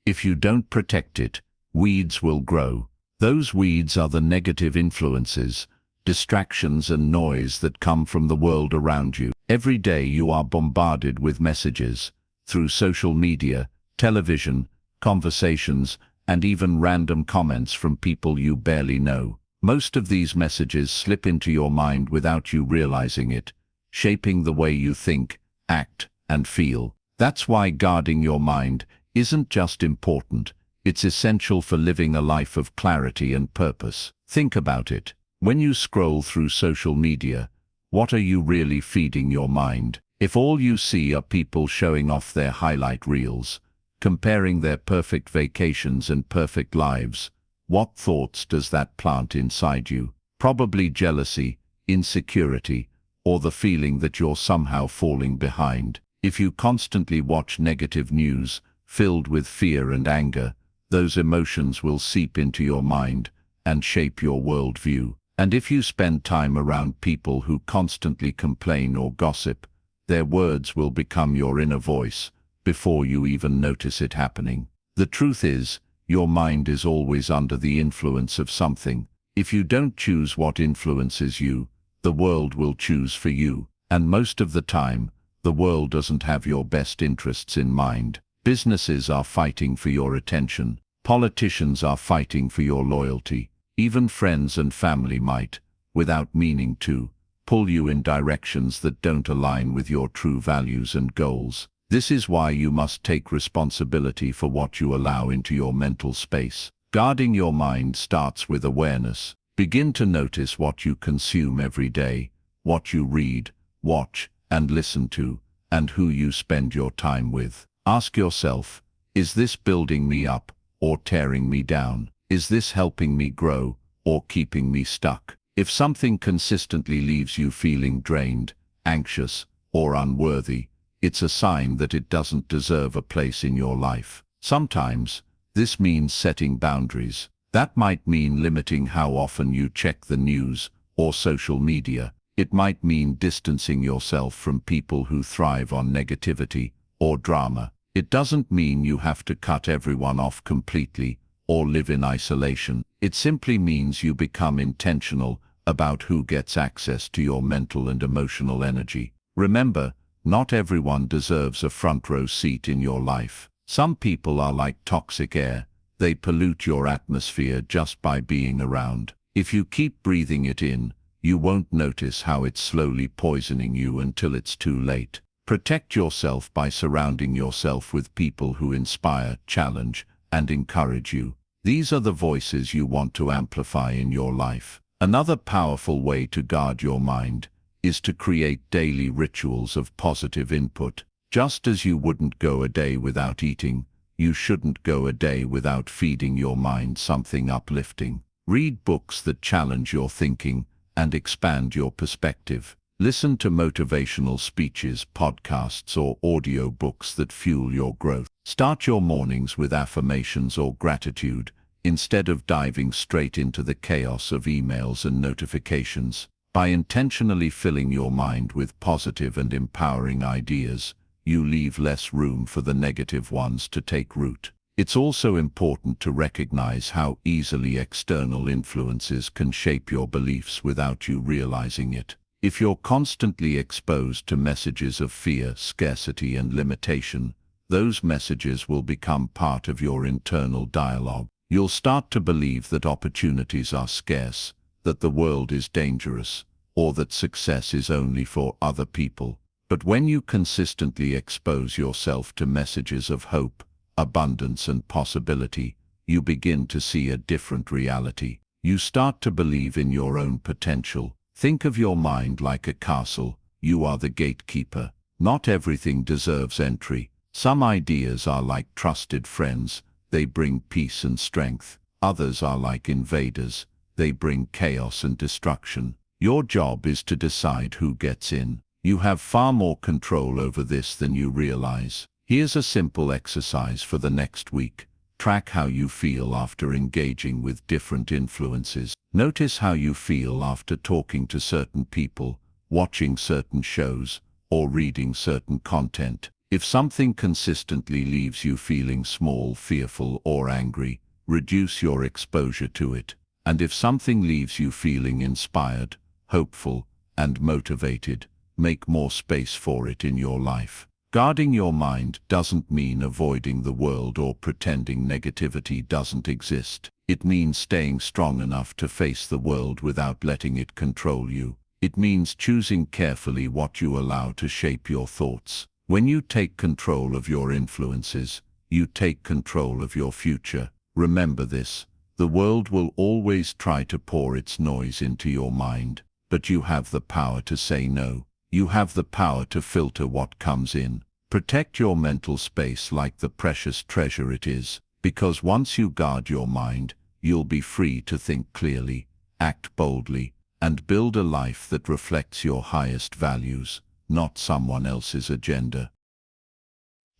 If you don't protect it, weeds will grow. Those weeds are the negative influences, distractions and noise that come from the world around you. Every day you are bombarded with messages, through social media, television, conversations, and even random comments from people you barely know. Most of these messages slip into your mind without you realizing it, shaping the way you think, act, and feel. That's why guarding your mind isn't just important, it's essential for living a life of clarity and purpose. Think about it. When you scroll through social media, what are you really feeding your mind? If all you see are people showing off their highlight reels, comparing their perfect vacations and perfect lives, what thoughts does that plant inside you? Probably jealousy, insecurity, or the feeling that you're somehow falling behind. If you constantly watch negative news, filled with fear and anger, those emotions will seep into your mind and shape your worldview. And if you spend time around people who constantly complain or gossip, their words will become your inner voice before you even notice it happening. The truth is, your mind is always under the influence of something. If you don't choose what influences you, the world will choose for you. And most of the time, the world doesn't have your best interests in mind. Businesses are fighting for your attention. Politicians are fighting for your loyalty. Even friends and family might, without meaning to, pull you in directions that don't align with your true values and goals. This is why you must take responsibility for what you allow into your mental space. Guarding your mind starts with awareness. Begin to notice what you consume every day, what you read, watch, and listen to, and who you spend your time with. Ask yourself, is this building me up or tearing me down? Is this helping me grow or keeping me stuck? If something consistently leaves you feeling drained, anxious, or unworthy, it's a sign that it doesn't deserve a place in your life. Sometimes, this means setting boundaries. That might mean limiting how often you check the news or social media. It might mean distancing yourself from people who thrive on negativity or drama. It doesn't mean you have to cut everyone off completely or live in isolation. It simply means you become intentional about who gets access to your mental and emotional energy. Remember, not everyone deserves a front row seat in your life. Some people are like toxic air. They pollute your atmosphere just by being around. If you keep breathing it in, you won't notice how it's slowly poisoning you until it's too late. Protect yourself by surrounding yourself with people who inspire, challenge, and encourage you. These are the voices you want to amplify in your life. Another powerful way to guard your mind is to create daily rituals of positive input. Just as you wouldn't go a day without eating, you shouldn't go a day without feeding your mind something uplifting. Read books that challenge your thinking and expand your perspective. Listen to motivational speeches, podcasts, or audiobooks that fuel your growth. Start your mornings with affirmations or gratitude, instead of diving straight into the chaos of emails and notifications. By intentionally filling your mind with positive and empowering ideas, you leave less room for the negative ones to take root. It's also important to recognize how easily external influences can shape your beliefs without you realizing it. If you're constantly exposed to messages of fear, scarcity, and limitation, those messages will become part of your internal dialogue. You'll start to believe that opportunities are scarce, that the world is dangerous, or that success is only for other people. But when you consistently expose yourself to messages of hope, abundance, and possibility, you begin to see a different reality. You start to believe in your own potential. Think of your mind like a castle. You are the gatekeeper. Not everything deserves entry. Some ideas are like trusted friends. They bring peace and strength. Others are like invaders. They bring chaos and destruction. Your job is to decide who gets in. You have far more control over this than you realize. Here's a simple exercise for the next week. Track how you feel after engaging with different influences. Notice how you feel after talking to certain people, watching certain shows, or reading certain content. If something consistently leaves you feeling small, fearful, or angry, reduce your exposure to it. And if something leaves you feeling inspired, hopeful, and motivated, make more space for it in your life. Guarding your mind doesn't mean avoiding the world or pretending negativity doesn't exist. It means staying strong enough to face the world without letting it control you. It means choosing carefully what you allow to shape your thoughts. When you take control of your influences, you take control of your future. Remember this: the world will always try to pour its noise into your mind, but you have the power to say no. You have the power to filter what comes in. Protect your mental space like the precious treasure it is, because once you guard your mind, you'll be free to think clearly, act boldly, and build a life that reflects your highest values, not someone else's agenda.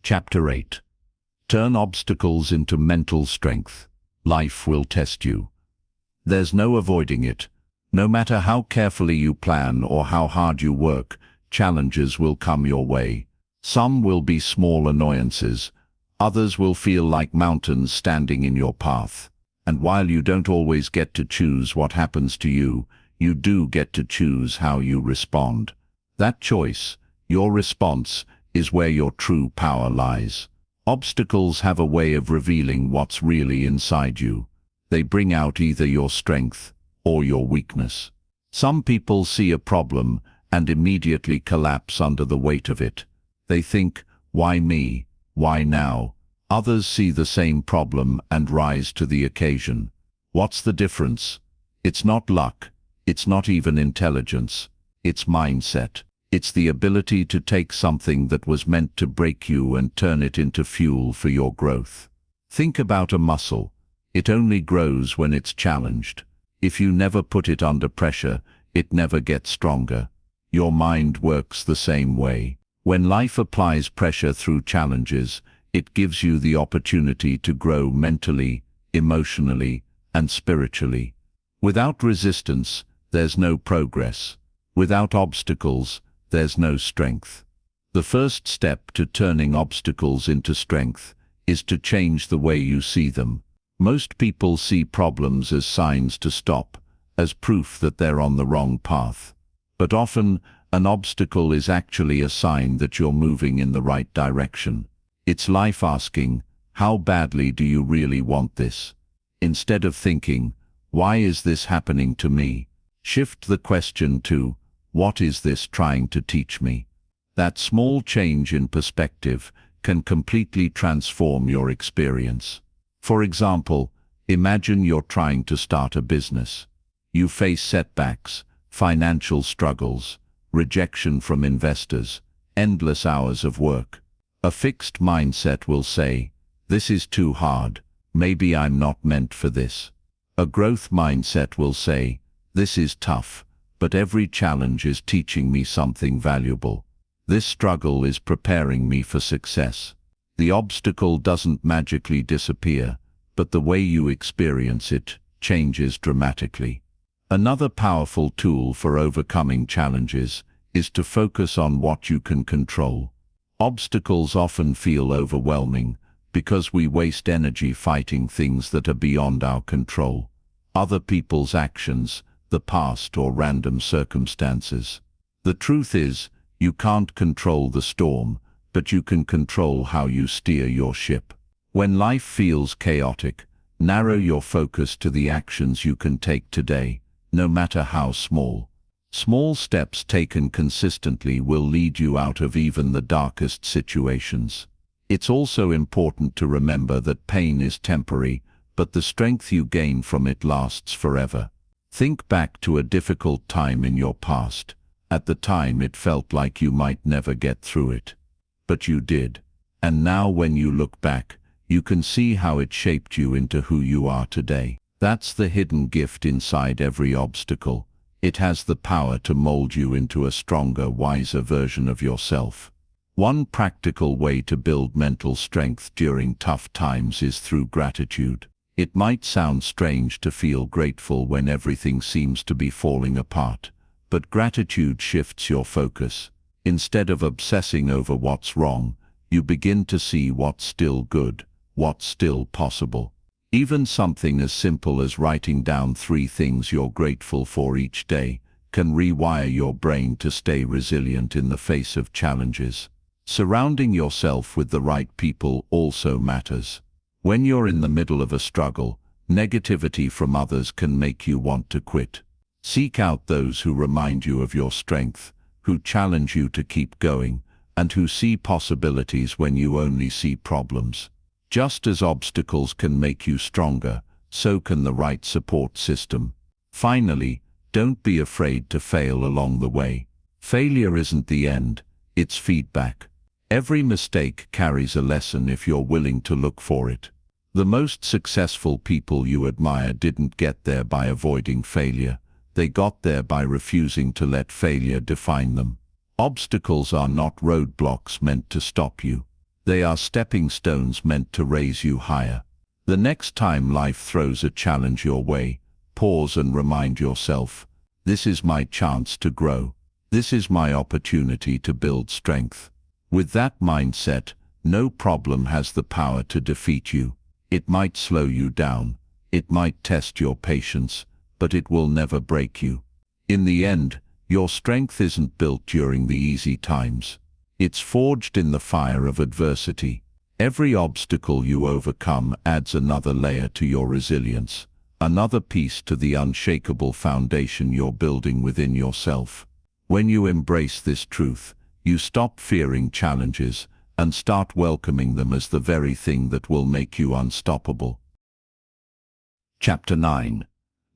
Chapter 8. Turn obstacles into mental strength. Life will test you. There's no avoiding it. No matter how carefully you plan or how hard you work, challenges will come your way. Some will be small annoyances. Others will feel like mountains standing in your path. And while you don't always get to choose what happens to you, you do get to choose how you respond. That choice, your response, is where your true power lies. Obstacles have a way of revealing what's really inside you. They bring out either your strength or your weakness. Some people see a problem and immediately collapse under the weight of it. They think, "Why me? Why now?" Others see the same problem and rise to the occasion. What's the difference? It's not luck. It's not even intelligence. It's mindset. It's the ability to take something that was meant to break you and turn it into fuel for your growth. Think about a muscle. It only grows when it's challenged. If you never put it under pressure, it never gets stronger. Your mind works the same way. When life applies pressure through challenges, it gives you the opportunity to grow mentally, emotionally, and spiritually. Without resistance, there's no progress. Without obstacles, there's no strength. The first step to turning obstacles into strength is to change the way you see them. Most people see problems as signs to stop, as proof that they're on the wrong path. But often, an obstacle is actually a sign that you're moving in the right direction. It's life asking, "How badly do you really want this?" Instead of thinking, "Why is this happening to me?" shift the question to, "What is this trying to teach me?" That small change in perspective can completely transform your experience. For example, imagine you're trying to start a business. You face setbacks, financial struggles, rejection from investors, endless hours of work. A fixed mindset will say, "This is too hard. Maybe I'm not meant for this." A growth mindset will say, "This is tough, but every challenge is teaching me something valuable. This struggle is preparing me for success." The obstacle doesn't magically disappear, but the way you experience it changes dramatically. Another powerful tool for overcoming challenges is to focus on what you can control. Obstacles often feel overwhelming because we waste energy fighting things that are beyond our control. Other people's actions, the past, or random circumstances. The truth is, you can't control the storm, but you can control how you steer your ship. When life feels chaotic, narrow your focus to the actions you can take today, no matter how small. Small steps taken consistently will lead you out of even the darkest situations. It's also important to remember that pain is temporary, but the strength you gain from it lasts forever. Think back to a difficult time in your past. At the time it felt like you might never get through it. But you did. And now when you look back, you can see how it shaped you into who you are today. That's the hidden gift inside every obstacle. It has the power to mold you into a stronger, wiser version of yourself. One practical way to build mental strength during tough times is through gratitude. It might sound strange to feel grateful when everything seems to be falling apart, but gratitude shifts your focus. Instead of obsessing over what's wrong, you begin to see what's still good, what's still possible. Even something as simple as writing down 3 things you're grateful for each day can rewire your brain to stay resilient in the face of challenges. Surrounding yourself with the right people also matters. When you're in the middle of a struggle, negativity from others can make you want to quit. Seek out those who remind you of your strength, who challenge you to keep going, and who see possibilities when you only see problems. Just as obstacles can make you stronger, so can the right support system. Finally, don't be afraid to fail along the way. Failure isn't the end, it's feedback. Every mistake carries a lesson if you're willing to look for it. The most successful people you admire didn't get there by avoiding failure. They got there by refusing to let failure define them. Obstacles are not roadblocks meant to stop you. They are stepping stones meant to raise you higher. The next time life throws a challenge your way, pause and remind yourself, this is my chance to grow. This is my opportunity to build strength. With that mindset, no problem has the power to defeat you. It might slow you down, it might test your patience, but it will never break you. In the end, your strength isn't built during the easy times. It's forged in the fire of adversity. Every obstacle you overcome adds another layer to your resilience, another piece to the unshakable foundation you're building within yourself. When you embrace this truth, you stop fearing challenges and start welcoming them as the very thing that will make you unstoppable. Chapter 9.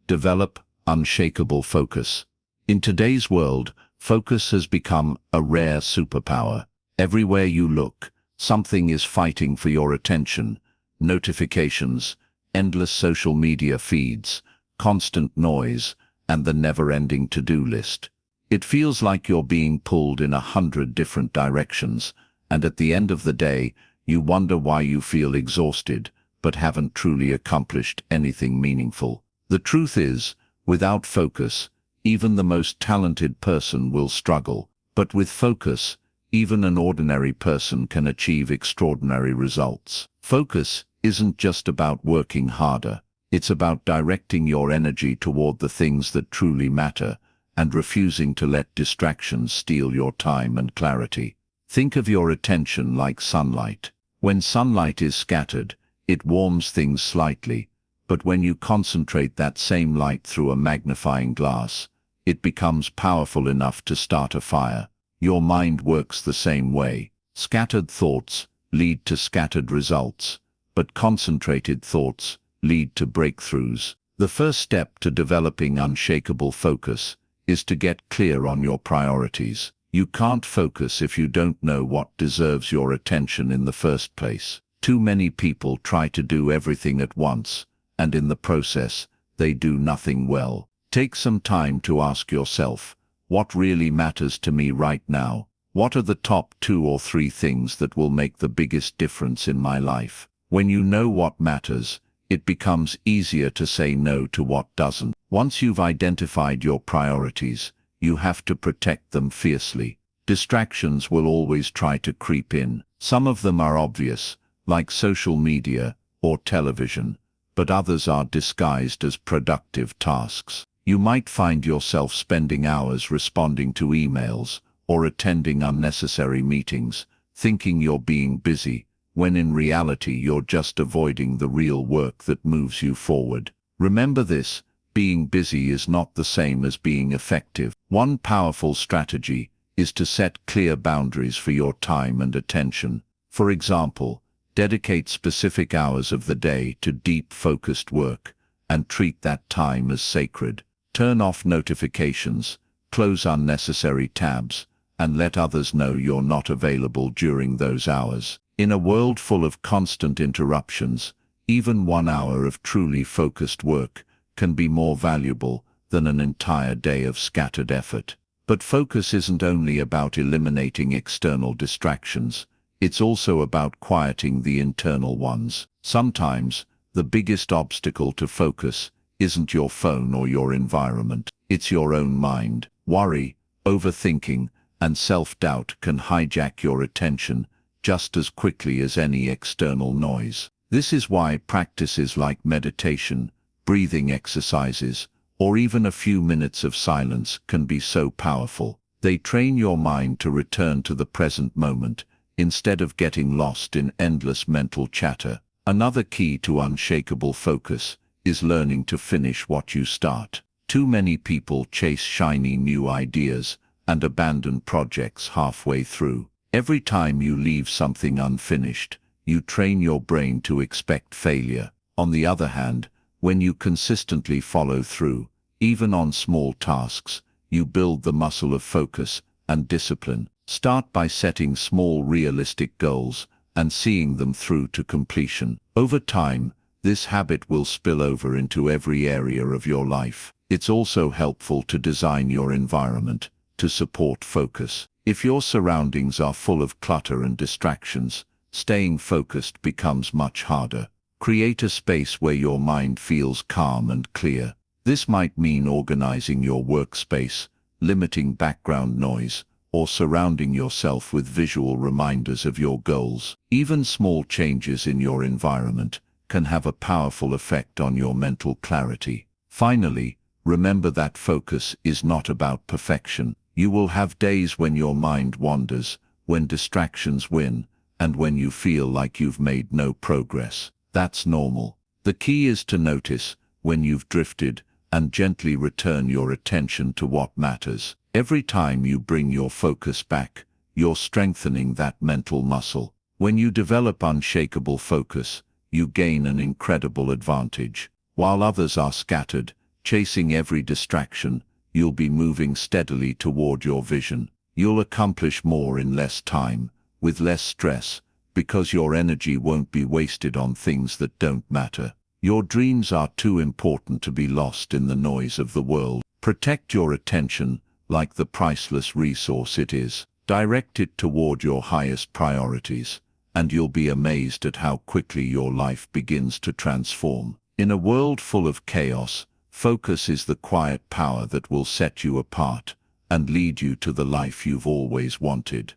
Develop unshakable focus. In today's world, focus has become a rare superpower. Everywhere you look, something is fighting for your attention. Notifications, endless social media feeds, constant noise, and the never-ending to-do list. It feels like you're being pulled in 100 different directions, and at the end of the day, you wonder why you feel exhausted, but haven't truly accomplished anything meaningful. The truth is, without focus, even the most talented person will struggle. But with focus, even an ordinary person can achieve extraordinary results. Focus isn't just about working harder. It's about directing your energy toward the things that truly matter, and refusing to let distractions steal your time and clarity. Think of your attention like sunlight. When sunlight is scattered, it warms things slightly, but when you concentrate that same light through a magnifying glass, it becomes powerful enough to start a fire. Your mind works the same way. Scattered thoughts lead to scattered results, but concentrated thoughts lead to breakthroughs. The first step to developing unshakable focus is to get clear on your priorities. You can't focus if you don't know what deserves your attention in the first place. Too many people try to do everything at once, and in the process, they do nothing well. Take some time to ask yourself, what really matters to me right now? What are the top 2 or 3 things that will make the biggest difference in my life? When you know what matters, it becomes easier to say no to what doesn't. Once you've identified your priorities, you have to protect them fiercely. Distractions will always try to creep in. Some of them are obvious, like social media or television, but others are disguised as productive tasks. You might find yourself spending hours responding to emails or attending unnecessary meetings, thinking you're being busy, when in reality you're just avoiding the real work that moves you forward. Remember this, being busy is not the same as being effective. One powerful strategy is to set clear boundaries for your time and attention. For example, dedicate specific hours of the day to deep, focused work, and treat that time as sacred. Turn off notifications, close unnecessary tabs, and let others know you're not available during those hours. In a world full of constant interruptions, even 1 hour of truly focused work can be more valuable than an entire day of scattered effort. But focus isn't only about eliminating external distractions, it's also about quieting the internal ones. Sometimes, the biggest obstacle to focus isn't your phone or your environment, it's your own mind. Worry, overthinking, and self-doubt can hijack your attention just as quickly as any external noise. This is why practices like meditation, breathing exercises, or even a few minutes of silence can be so powerful. They train your mind to return to the present moment, instead of getting lost in endless mental chatter. Another key to unshakable focus is learning to finish what you start. Too many people chase shiny new ideas and abandon projects halfway through. Every time you leave something unfinished, you train your brain to expect failure. On the other hand, when you consistently follow through, even on small tasks, you build the muscle of focus and discipline. Start by setting small, realistic goals and seeing them through to completion. Over time, this habit will spill over into every area of your life. It's also helpful to design your environment to support focus. If your surroundings are full of clutter and distractions, staying focused becomes much harder. Create a space where your mind feels calm and clear. This might mean organizing your workspace, limiting background noise, or surrounding yourself with visual reminders of your goals. Even small changes in your environment can have a powerful effect on your mental clarity. Finally, remember that focus is not about perfection. You will have days when your mind wanders, when distractions win, and when you feel like you've made no progress. That's normal. The key is to notice when you've drifted and gently return your attention to what matters. Every time you bring your focus back, you're strengthening that mental muscle. When you develop unshakable focus, you gain an incredible advantage. While others are scattered, chasing every distraction, you'll be moving steadily toward your vision. You'll accomplish more in less time, with less stress, because your energy won't be wasted on things that don't matter. Your dreams are too important to be lost in the noise of the world. Protect your attention like the priceless resource it is. Direct it toward your highest priorities, and you'll be amazed at how quickly your life begins to transform. In a world full of chaos, focus is the quiet power that will set you apart and lead you to the life you've always wanted.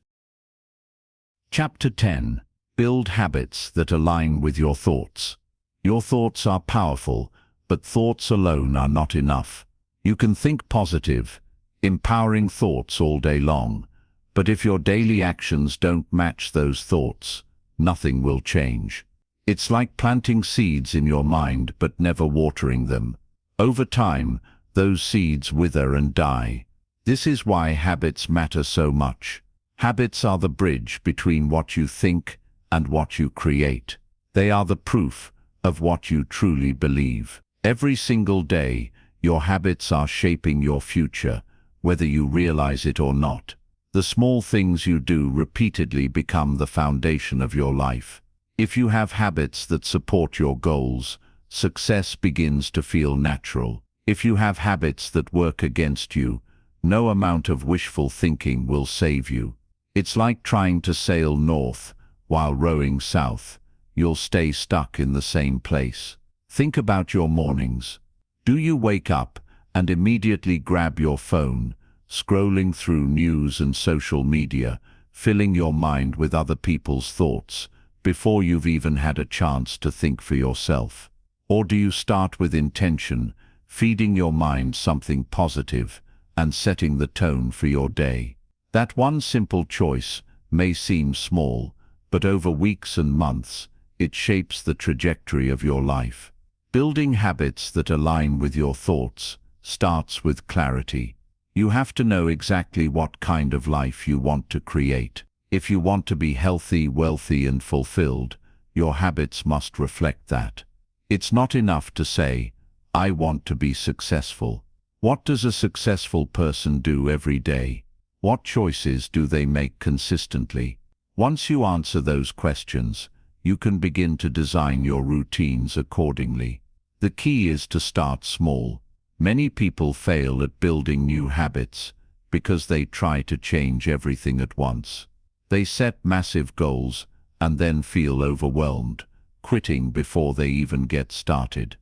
Chapter 10. Build habits that align with your thoughts. Your thoughts are powerful, but thoughts alone are not enough. You can think positive, empowering thoughts all day long, but if your daily actions don't match those thoughts, nothing will change. It's like planting seeds in your mind but never watering them. Over time, those seeds wither and die. This is why habits matter so much. Habits are the bridge between what you think and what you create. They are the proof of what you truly believe. Every single day, your habits are shaping your future, whether you realize it or not. The small things you do repeatedly become the foundation of your life. If you have habits that support your goals, success begins to feel natural. If you have habits that work against you, no amount of wishful thinking will save you. It's like trying to sail north while rowing south. You'll stay stuck in the same place. Think about your mornings. Do you wake up and immediately grab your phone, scrolling through news and social media, filling your mind with other people's thoughts, before you've even had a chance to think for yourself? Or do you start with intention, feeding your mind something positive and setting the tone for your day? That one simple choice may seem small, but over weeks and months, it shapes the trajectory of your life. Building habits that align with your thoughts starts with clarity. You have to know exactly what kind of life you want to create. If you want to be healthy, wealthy, and fulfilled, your habits must reflect that. It's not enough to say, "I want to be successful." What does a successful person do every day? What choices do they make consistently? Once you answer those questions, you can begin to design your routines accordingly. The key is to start small. Many people fail at building new habits because they try to change everything at once. They set massive goals and then feel overwhelmed, quitting before they even get started.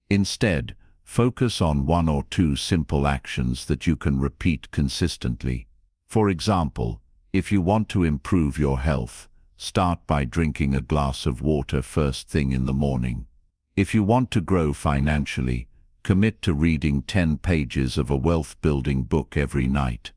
Instead, focus on one or two simple actions that you can repeat consistently. For example, if you want to improve your health, start by drinking a glass of water first thing in the morning. If you want to grow financially, commit to reading 10 pages of a wealth-building book every night.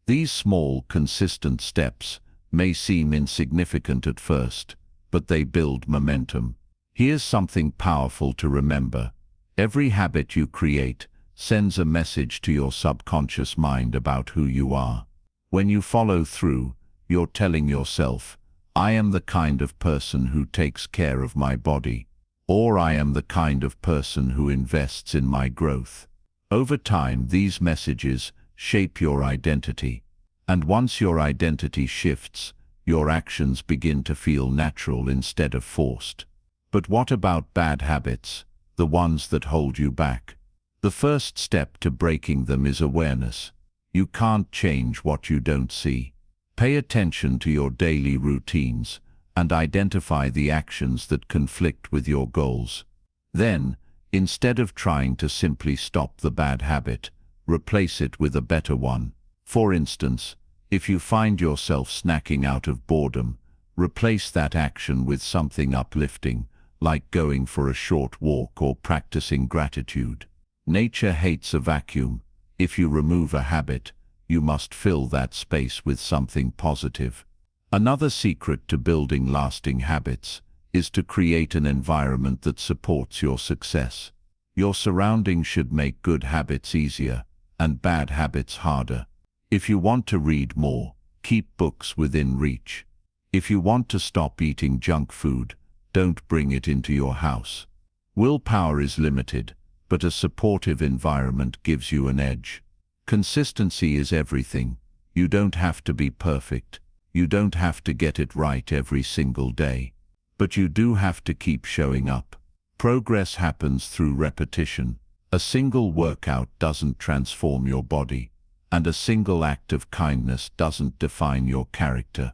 These small, consistent steps may seem insignificant at first, but they build momentum. Here's something powerful to remember. Every habit you create sends a message to your subconscious mind about who you are. When you follow through, you're telling yourself, I am the kind of person who takes care of my body, or I am the kind of person who invests in my growth. Over time, these messages shape your identity. And once your identity shifts, your actions begin to feel natural instead of forced. But what about bad habits, the ones that hold you back? The first step to breaking them is awareness. You can't change what you don't see. Pay attention to your daily routines and identify the actions that conflict with your goals. Then, instead of trying to simply stop the bad habit, replace it with a better one. For instance, if you find yourself snacking out of boredom, replace that action with something uplifting, like going for a short walk or practicing gratitude. Nature hates a vacuum. If you remove a habit, you must fill that space with something positive. Another secret to building lasting habits is to create an environment that supports your success. Your surroundings should make good habits easier and bad habits harder. If you want to read more, keep books within reach. If you want to stop eating junk food, don't bring it into your house. Willpower is limited, but a supportive environment gives you an edge. Consistency is everything. You don't have to be perfect. You don't have to get it right every single day. But you do have to keep showing up. Progress happens through repetition. A single workout doesn't transform your body, and a single act of kindness doesn't define your character.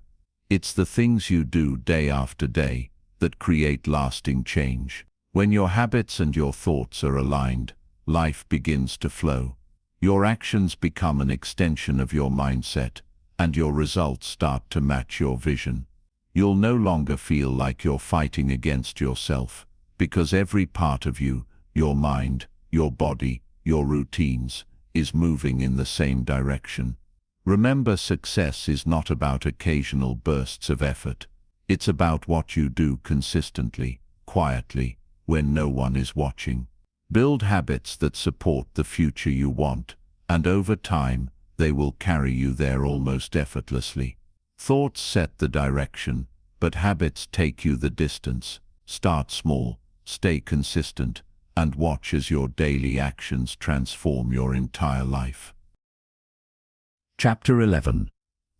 It's the things you do day after day that create lasting change. When your habits and your thoughts are aligned, life begins to flow. Your actions become an extension of your mindset, and your results start to match your vision. You'll no longer feel like you're fighting against yourself, because every part of you, your mind, your body, your routines, is moving in the same direction. Remember, success is not about occasional bursts of effort. It's about what you do consistently, quietly, when no one is watching. Build habits that support the future you want, and over time, they will carry you there almost effortlessly. Thoughts set the direction, but habits take you the distance. Start small, stay consistent, and watch as your daily actions transform your entire life. Chapter 11.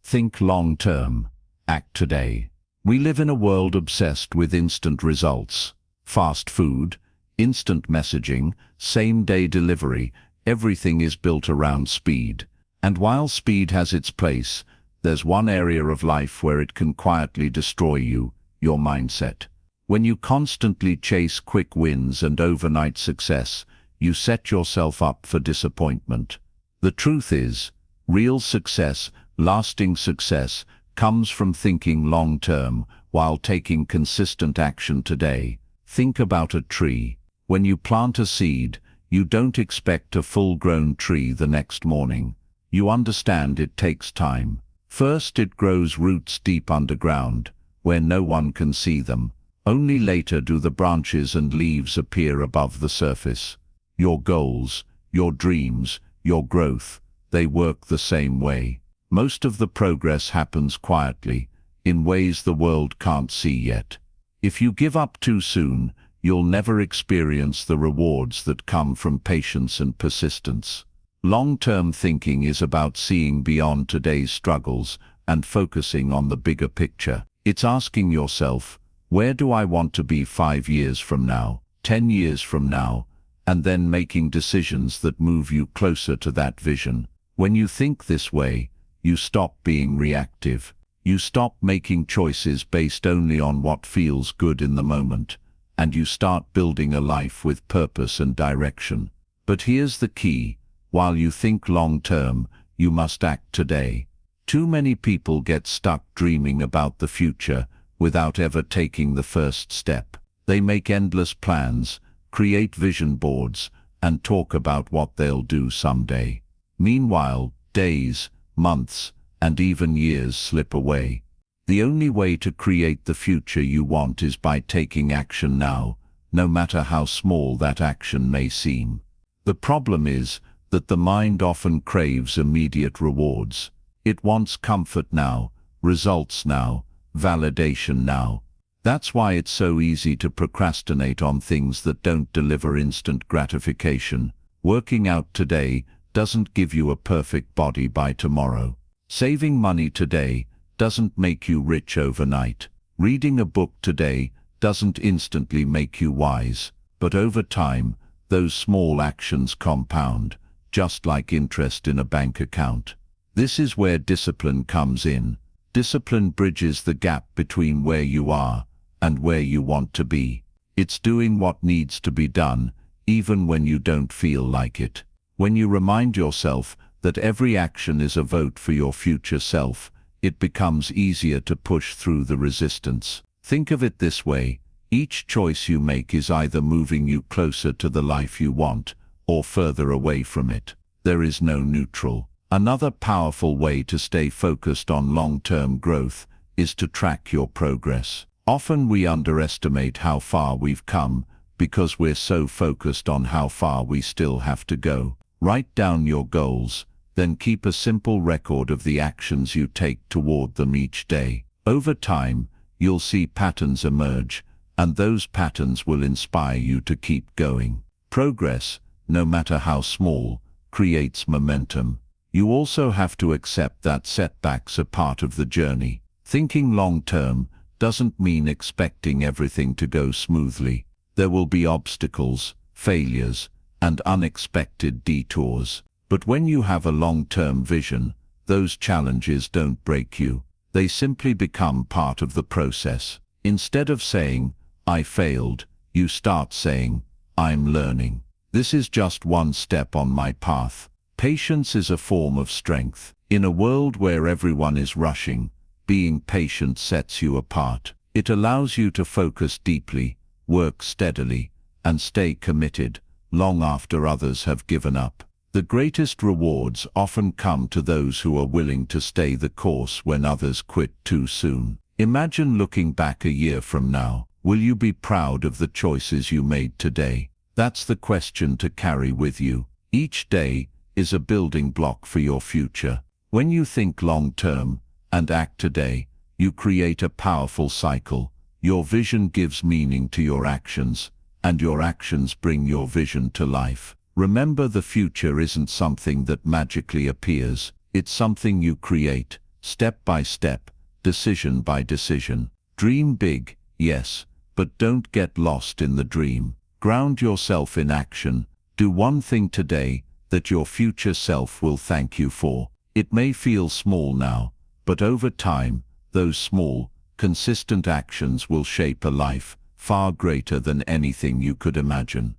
Think long-term, act today. We live in a world obsessed with instant results. Fast food, instant messaging, same-day delivery, everything is built around speed. And while speed has its place, there's one area of life where it can quietly destroy you, your mindset. When you constantly chase quick wins and overnight success, you set yourself up for disappointment. The truth is, real success, lasting success, comes from thinking long-term while taking consistent action today. Think about a tree. When you plant a seed, you don't expect a full-grown tree the next morning. You understand it takes time. First, it grows roots deep underground, where no one can see them. Only later do the branches and leaves appear above the surface. Your goals, your dreams, your growth, they work the same way. Most of the progress happens quietly, in ways the world can't see yet. If you give up too soon, you'll never experience the rewards that come from patience and persistence. Long-term thinking is about seeing beyond today's struggles and focusing on the bigger picture. It's asking yourself, where do I want to be 5 years from now, 10 years from now, and then making decisions that move you closer to that vision. When you think this way, you stop being reactive. You stop making choices based only on what feels good in the moment, and you start building a life with purpose and direction. But here's the key: while you think long-term, you must act today. Too many people get stuck dreaming about the future without ever taking the first step. They make endless plans, create vision boards, and talk about what they'll do someday. Meanwhile, days, months, and even years slip away. The only way to create the future you want is by taking action now, no matter how small that action may seem. The problem is that the mind often craves immediate rewards. It wants comfort now, results now, validation now. That's why it's so easy to procrastinate on things that don't deliver instant gratification. Working out today doesn't give you a perfect body by tomorrow. Saving money today doesn't make you rich overnight. Reading a book today doesn't instantly make you wise, but over time, those small actions compound, just like interest in a bank account. This is where discipline comes in. Discipline bridges the gap between where you are and where you want to be. It's doing what needs to be done, even when you don't feel like it. When you remind yourself that every action is a vote for your future self, it becomes easier to push through the resistance. Think of it this way: each choice you make is either moving you closer to the life you want or further away from it. There is no neutral. Another powerful way to stay focused on long-term growth is to track your progress. Often we underestimate how far we've come because we're so focused on how far we still have to go. Write down your goals, then keep a simple record of the actions you take toward them each day. Over time, you'll see patterns emerge, and those patterns will inspire you to keep going. Progress, no matter how small, creates momentum. You also have to accept that setbacks are part of the journey. Thinking long-term doesn't mean expecting everything to go smoothly. There will be obstacles, failures, and unexpected detours. But when you have a long-term vision, those challenges don't break you. They simply become part of the process. Instead of saying, "I failed," you start saying, "I'm learning. This is just one step on my path." Patience is a form of strength. In a world where everyone is rushing, being patient sets you apart. It allows you to focus deeply, work steadily, and stay committed long after others have given up. The greatest rewards often come to those who are willing to stay the course when others quit too soon. Imagine looking back a year from now. Will you be proud of the choices you made today? That's the question to carry with you. Each day is a building block for your future. When you think long-term and act today, you create a powerful cycle. Your vision gives meaning to your actions, and your actions bring your vision to life. Remember, the future isn't something that magically appears. It's something you create, step by step, decision by decision. Dream big, yes, but don't get lost in the dream. Ground yourself in action. Do one thing today that your future self will thank you for. It may feel small now, but over time, those small, consistent actions will shape a life far greater than anything you could imagine.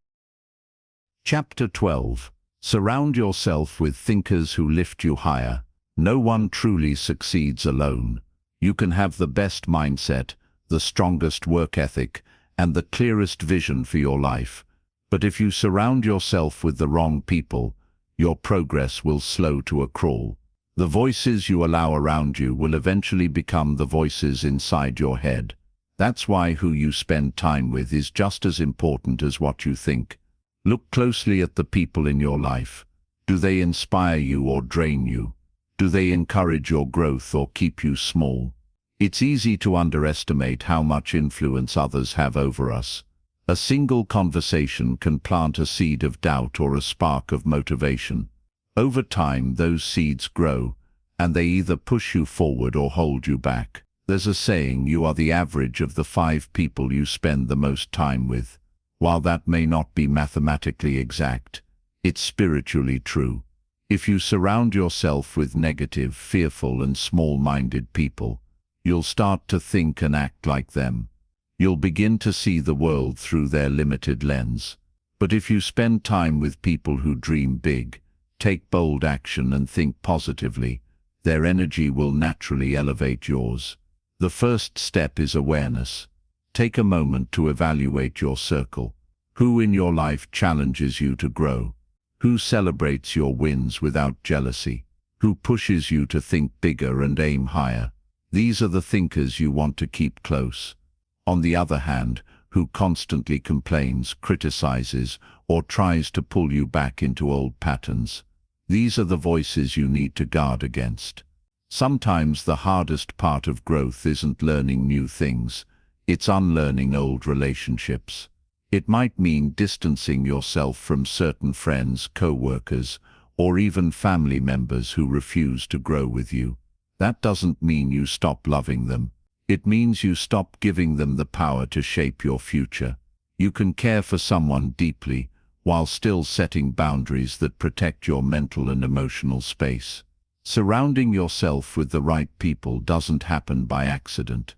Chapter 12. Surround yourself with thinkers who lift you higher. No one truly succeeds alone. You can have the best mindset, the strongest work ethic, and the clearest vision for your life. But if you surround yourself with the wrong people, your progress will slow to a crawl. The voices you allow around you will eventually become the voices inside your head. That's why who you spend time with is just as important as what you think. Look closely at the people in your life. Do they inspire you or drain you? Do they encourage your growth or keep you small? It's easy to underestimate how much influence others have over us. A single conversation can plant a seed of doubt or a spark of motivation. Over time, those seeds grow, and they either push you forward or hold you back. There's a saying, you are the average of the 5 people you spend the most time with. While that may not be mathematically exact, it's spiritually true. If you surround yourself with negative, fearful, and small-minded people, you'll start to think and act like them. You'll begin to see the world through their limited lens. But if you spend time with people who dream big, take bold action, and think positively, their energy will naturally elevate yours. The first step is awareness. Take a moment to evaluate your circle. Who in your life challenges you to grow? Who celebrates your wins without jealousy? Who pushes you to think bigger and aim higher? These are the thinkers you want to keep close. On the other hand, who constantly complains, criticizes, or tries to pull you back into old patterns. These are the voices you need to guard against. Sometimes the hardest part of growth isn't learning new things, it's unlearning old relationships. It might mean distancing yourself from certain friends, co-workers, or even family members who refuse to grow with you. That doesn't mean you stop loving them. It means you stop giving them the power to shape your future. You can care for someone deeply while still setting boundaries that protect your mental and emotional space. Surrounding yourself with the right people doesn't happen by accident.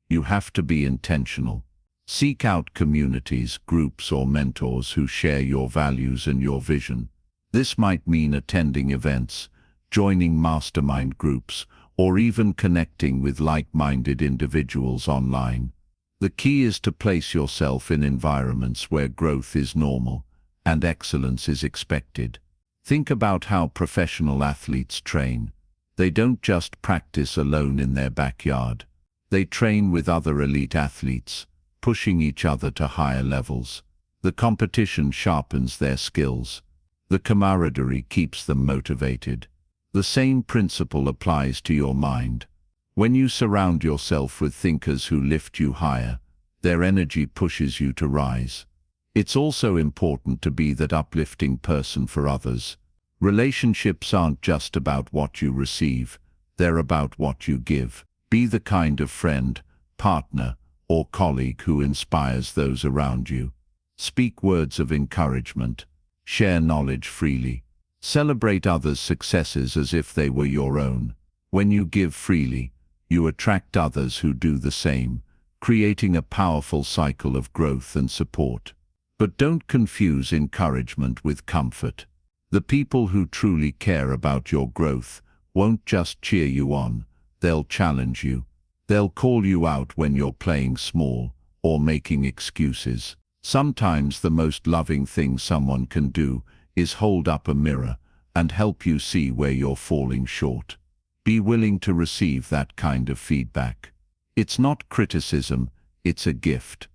You have to be intentional. Seek out communities, groups, or mentors who share your values and your vision. This might mean attending events, joining mastermind groups, or even connecting with like-minded individuals online. The key is to place yourself in environments where growth is normal and excellence is expected. Think about how professional athletes train. They don't just practice alone in their backyard. They train with other elite athletes, pushing each other to higher levels. The competition sharpens their skills. The camaraderie keeps them motivated. The same principle applies to your mind. When you surround yourself with thinkers who lift you higher, their energy pushes you to rise. It's also important to be that uplifting person for others. Relationships aren't just about what you receive, they're about what you give. Be the kind of friend, partner, or colleague who inspires those around you. Speak words of encouragement. Share knowledge freely. Celebrate others' successes as if they were your own. When you give freely, you attract others who do the same, creating a powerful cycle of growth and support. But don't confuse encouragement with comfort. The people who truly care about your growth won't just cheer you on, they'll challenge you. They'll call you out when you're playing small or making excuses. Sometimes the most loving thing someone can do is hold up a mirror and help you see where you're falling short. Be willing to receive that kind of feedback. It's not criticism, it's a gift.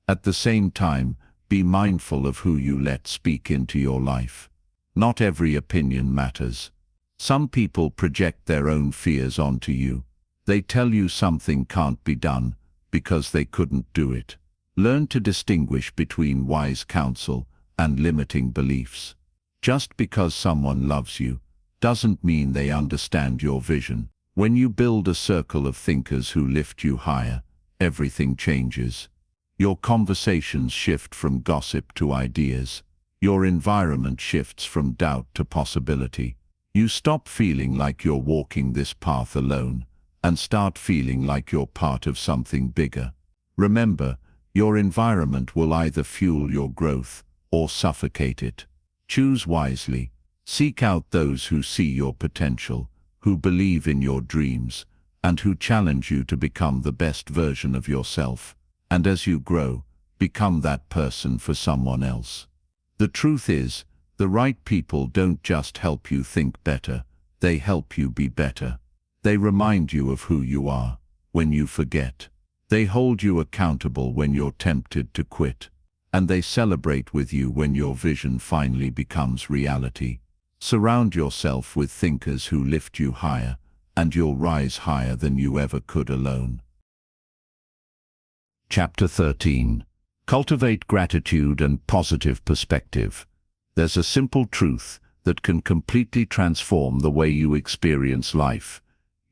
At the same time, be mindful of who you let speak into your life. Not every opinion matters. Some people project their own fears onto you. They tell you something can't be done because they couldn't do it. Learn to distinguish between wise counsel and limiting beliefs. Just because someone loves you doesn't mean they understand your vision. When you build a circle of thinkers who lift you higher, everything changes. Your conversations shift from gossip to ideas. Your environment shifts from doubt to possibility. You stop feeling like you're walking this path alone and start feeling like you're part of something bigger. Remember, your environment will either fuel your growth or suffocate it. Choose wisely. Seek out those who see your potential, who believe in your dreams, and who challenge you to become the best version of yourself. And as you grow, become that person for someone else. The truth is, the right people don't just help you think better, they help you be better. They remind you of who you are when you forget. They hold you accountable when you're tempted to quit. And they celebrate with you when your vision finally becomes reality. Surround yourself with thinkers who lift you higher, and you'll rise higher than you ever could alone. Chapter 13. Cultivate gratitude and positive perspective. There's a simple truth that can completely transform the way you experience life.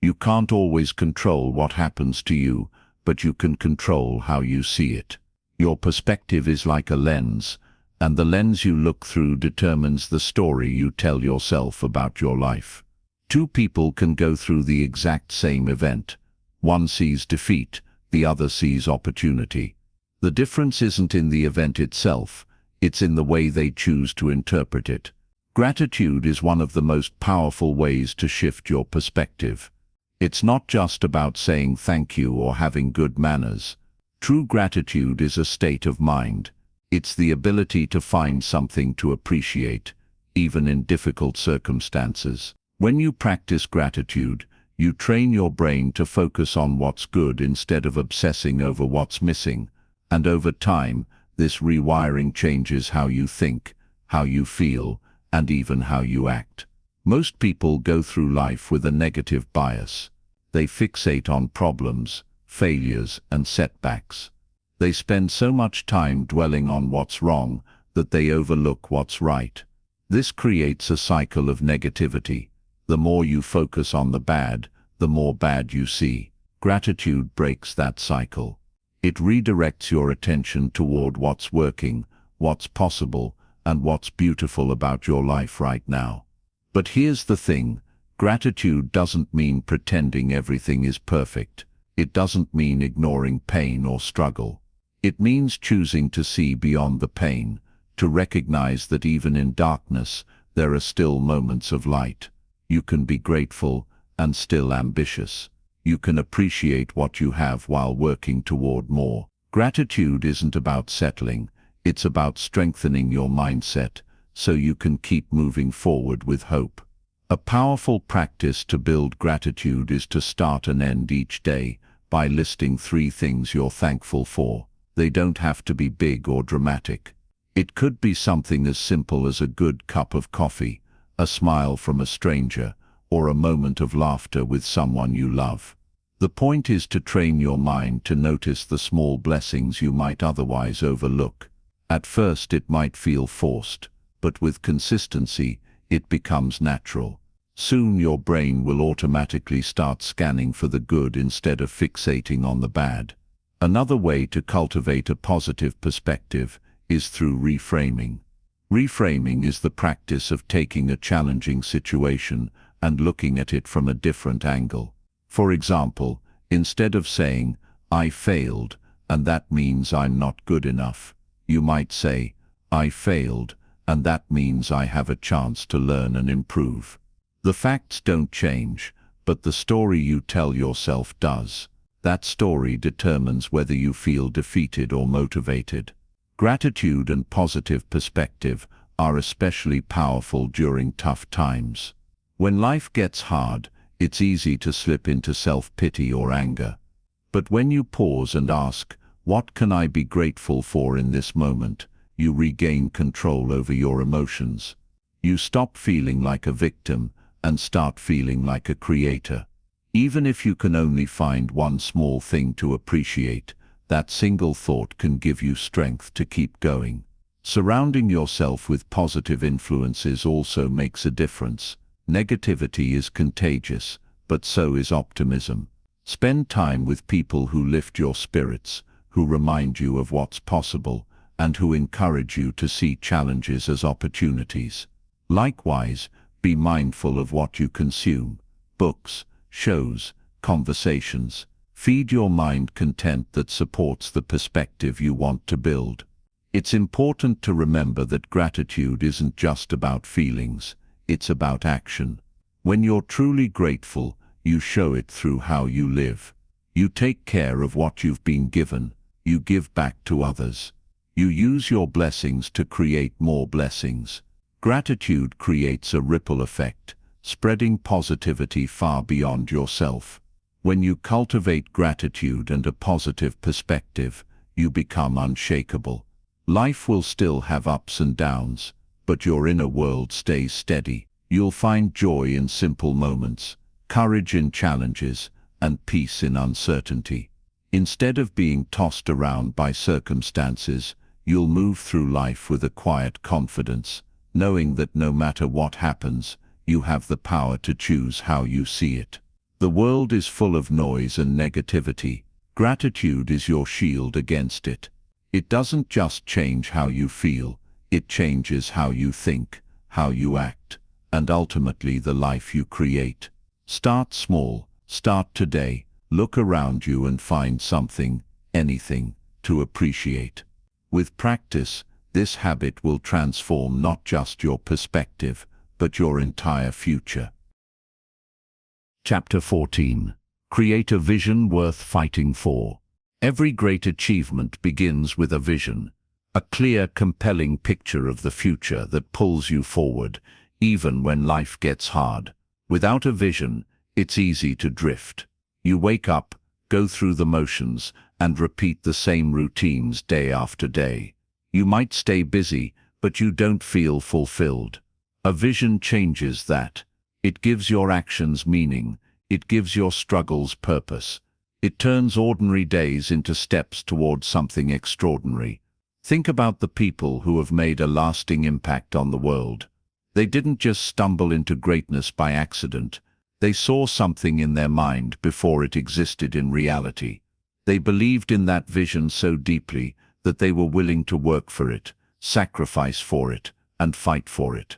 You can't always control what happens to you, but you can control how you see it. Your perspective is like a lens, and the lens you look through determines the story you tell yourself about your life. Two people can go through the exact same event. One sees defeat, the other sees opportunity. The difference isn't in the event itself, it's in the way they choose to interpret it. Gratitude is one of the most powerful ways to shift your perspective. It's not just about saying thank you or having good manners. True gratitude is a state of mind. It's the ability to find something to appreciate, even in difficult circumstances. When you practice gratitude, You train your brain to focus on what's good instead of obsessing over what's missing, and over time, this rewiring changes how you think, how you feel, and even how you act. Most people go through life with a negative bias. They fixate on problems, failures, and setbacks. They spend so much time dwelling on what's wrong that they overlook what's right. This creates a cycle of negativity. The more you focus on the bad, the more bad you see. Gratitude breaks that cycle. It redirects your attention toward what's working, what's possible, and what's beautiful about your life right now. But here's the thing, gratitude doesn't mean pretending everything is perfect. It doesn't mean ignoring pain or struggle. It means choosing to see beyond the pain, to recognize that even in darkness, there are still moments of light. You can be grateful and still ambitious. You can appreciate what you have while working toward more. Gratitude isn't about settling, it's about strengthening your mindset so you can keep moving forward with hope. A powerful practice to build gratitude is to start and end each day by listing 3 things you're thankful for. They don't have to be big or dramatic. It could be something as simple as a good cup of coffee, a smile from a stranger, or a moment of laughter with someone you love. The point is to train your mind to notice the small blessings you might otherwise overlook. At first it might feel forced, but with consistency, it becomes natural. Soon your brain will automatically start scanning for the good instead of fixating on the bad. Another way to cultivate a positive perspective is through reframing. Reframing is the practice of taking a challenging situation and looking at it from a different angle. For example, instead of saying, "I failed, and that means I'm not good enough," you might say, "I failed, and that means I have a chance to learn and improve." The facts don't change, but the story you tell yourself does. That story determines whether you feel defeated or motivated. Gratitude and positive perspective are especially powerful during tough times. When life gets hard, it's easy to slip into self-pity or anger. But when you pause and ask, "What can I be grateful for in this moment?" you regain control over your emotions. You stop feeling like a victim and start feeling like a creator. Even if you can only find one small thing to appreciate, that single thought can give you strength to keep going. Surrounding yourself with positive influences also makes a difference. Negativity is contagious, but so is optimism. Spend time with people who lift your spirits, who remind you of what's possible, and who encourage you to see challenges as opportunities. Likewise, be mindful of what you consume. Books, shows, conversations. Feed your mind content that supports the perspective you want to build. It's important to remember that gratitude isn't just about feelings, it's about action. When you're truly grateful, you show it through how you live. You take care of what you've been given, you give back to others. You use your blessings to create more blessings. Gratitude creates a ripple effect, spreading positivity far beyond yourself. When you cultivate gratitude and a positive perspective, you become unshakable. Life will still have ups and downs, but your inner world stays steady. You'll find joy in simple moments, courage in challenges, and peace in uncertainty. Instead of being tossed around by circumstances, you'll move through life with a quiet confidence, knowing that no matter what happens, you have the power to choose how you see it. The world is full of noise and negativity. Gratitude is your shield against it. It doesn't just change how you feel, it changes how you think, how you act, and ultimately the life you create. Start small, start today, look around you and find something, anything, to appreciate. With practice, this habit will transform not just your perspective, but your entire future. Chapter 14. Create a vision worth fighting for. Every great achievement begins with a vision, a clear, compelling picture of the future that pulls you forward, even when life gets hard. Without a vision, It's easy to drift. You wake up, go through the motions, and repeat the same routines day after day. You might stay busy, but you don't feel fulfilled. A vision changes that. It gives your actions meaning. It gives your struggles purpose. It turns ordinary days into steps towards something extraordinary. Think about the people who have made a lasting impact on the world. They didn't just stumble into greatness by accident. They saw something in their mind before it existed in reality. They believed in that vision so deeply that they were willing to work for it, sacrifice for it, and fight for it.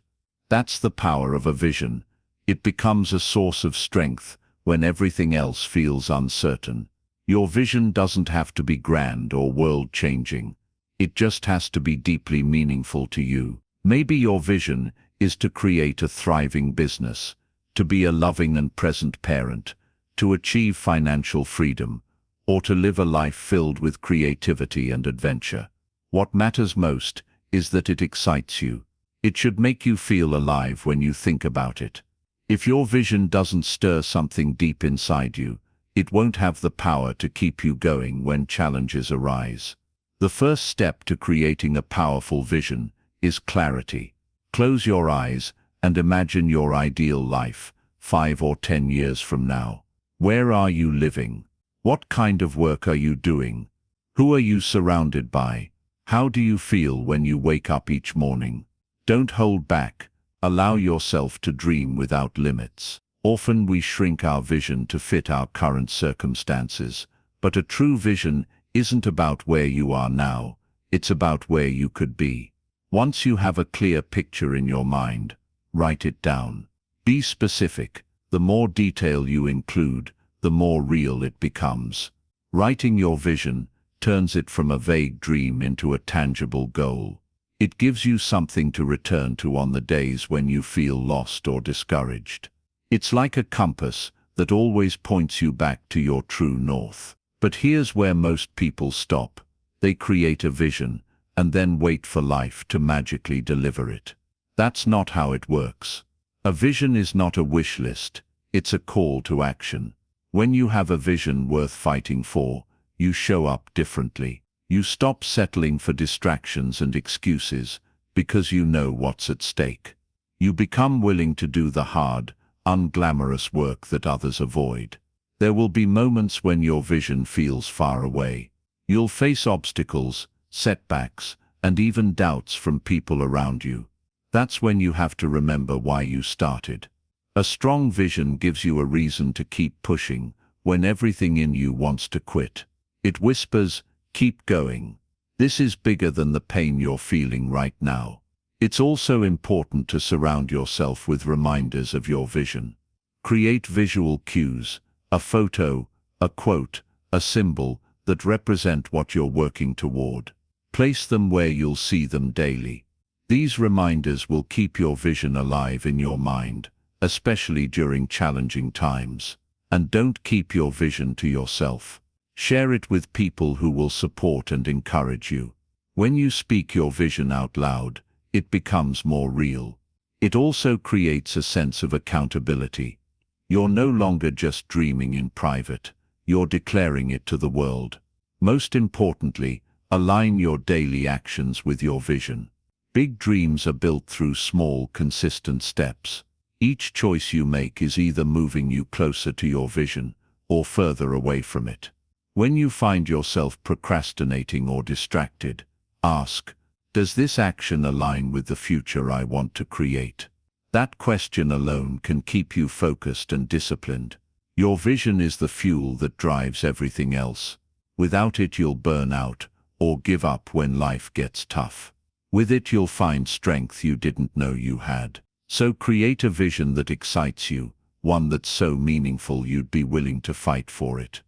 That's the power of a vision. It becomes a source of strength when everything else feels uncertain. Your vision doesn't have to be grand or world-changing. It just has to be deeply meaningful to you. Maybe your vision is to create a thriving business, to be a loving and present parent, to achieve financial freedom, or to live a life filled with creativity and adventure. What matters most is that it excites you. It should make you feel alive when you think about it. If your vision doesn't stir something deep inside you, it won't have the power to keep you going when challenges arise. The first step to creating a powerful vision is clarity. Close your eyes and imagine your ideal life, 5 or 10 years from now. Where are you living? What kind of work are you doing? Who are you surrounded by? How do you feel when you wake up each morning? Don't hold back. Allow yourself to dream without limits. Often we shrink our vision to fit our current circumstances, but a true vision isn't about where you are now, it's about where you could be. Once you have a clear picture in your mind, write it down. Be specific. The more detail you include, the more real it becomes. Writing your vision turns it from a vague dream into a tangible goal. It gives you something to return to on the days when you feel lost or discouraged. It's like a compass that always points you back to your true north. But here's where most people stop. They create a vision and then wait for life to magically deliver it. That's not how it works. A vision is not a wish list, it's a call to action. When you have a vision worth fighting for, you show up differently. You stop settling for distractions and excuses because you know what's at stake. You become willing to do the hard, unglamorous work that others avoid. There will be moments when your vision feels far away. You'll face obstacles, setbacks, and even doubts from people around you. That's when you have to remember why you started. A strong vision gives you a reason to keep pushing when everything in you wants to quit. It whispers, keep going. This is bigger than the pain you're feeling right now. It's also important to surround yourself with reminders of your vision. Create visual cues, a photo, a quote, a symbol that represent what you're working toward. Place them where you'll see them daily. These reminders will keep your vision alive in your mind, especially during challenging times. And don't keep your vision to yourself. Share it with people who will support and encourage you. When you speak your vision out loud, it becomes more real. It also creates a sense of accountability. You're no longer just dreaming in private, you're declaring it to the world. Most importantly, align your daily actions with your vision. Big dreams are built through small, consistent steps. Each choice you make is either moving you closer to your vision or further away from it. When you find yourself procrastinating or distracted, ask, does this action align with the future I want to create? That question alone can keep you focused and disciplined. Your vision is the fuel that drives everything else. Without it, you'll burn out or give up when life gets tough. With it, you'll find strength you didn't know you had. So create a vision that excites you, one that's so meaningful you'd be willing to fight for it.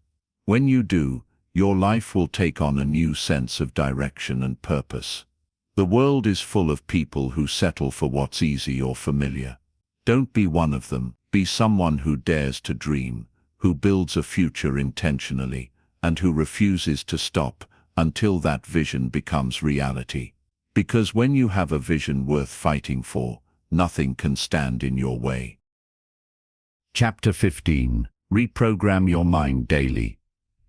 When you do, your life will take on a new sense of direction and purpose. The world is full of people who settle for what's easy or familiar. Don't be one of them. Be someone who dares to dream, who builds a future intentionally, and who refuses to stop until that vision becomes reality. Because when you have a vision worth fighting for, nothing can stand in your way. Chapter 15. Reprogram your mind daily.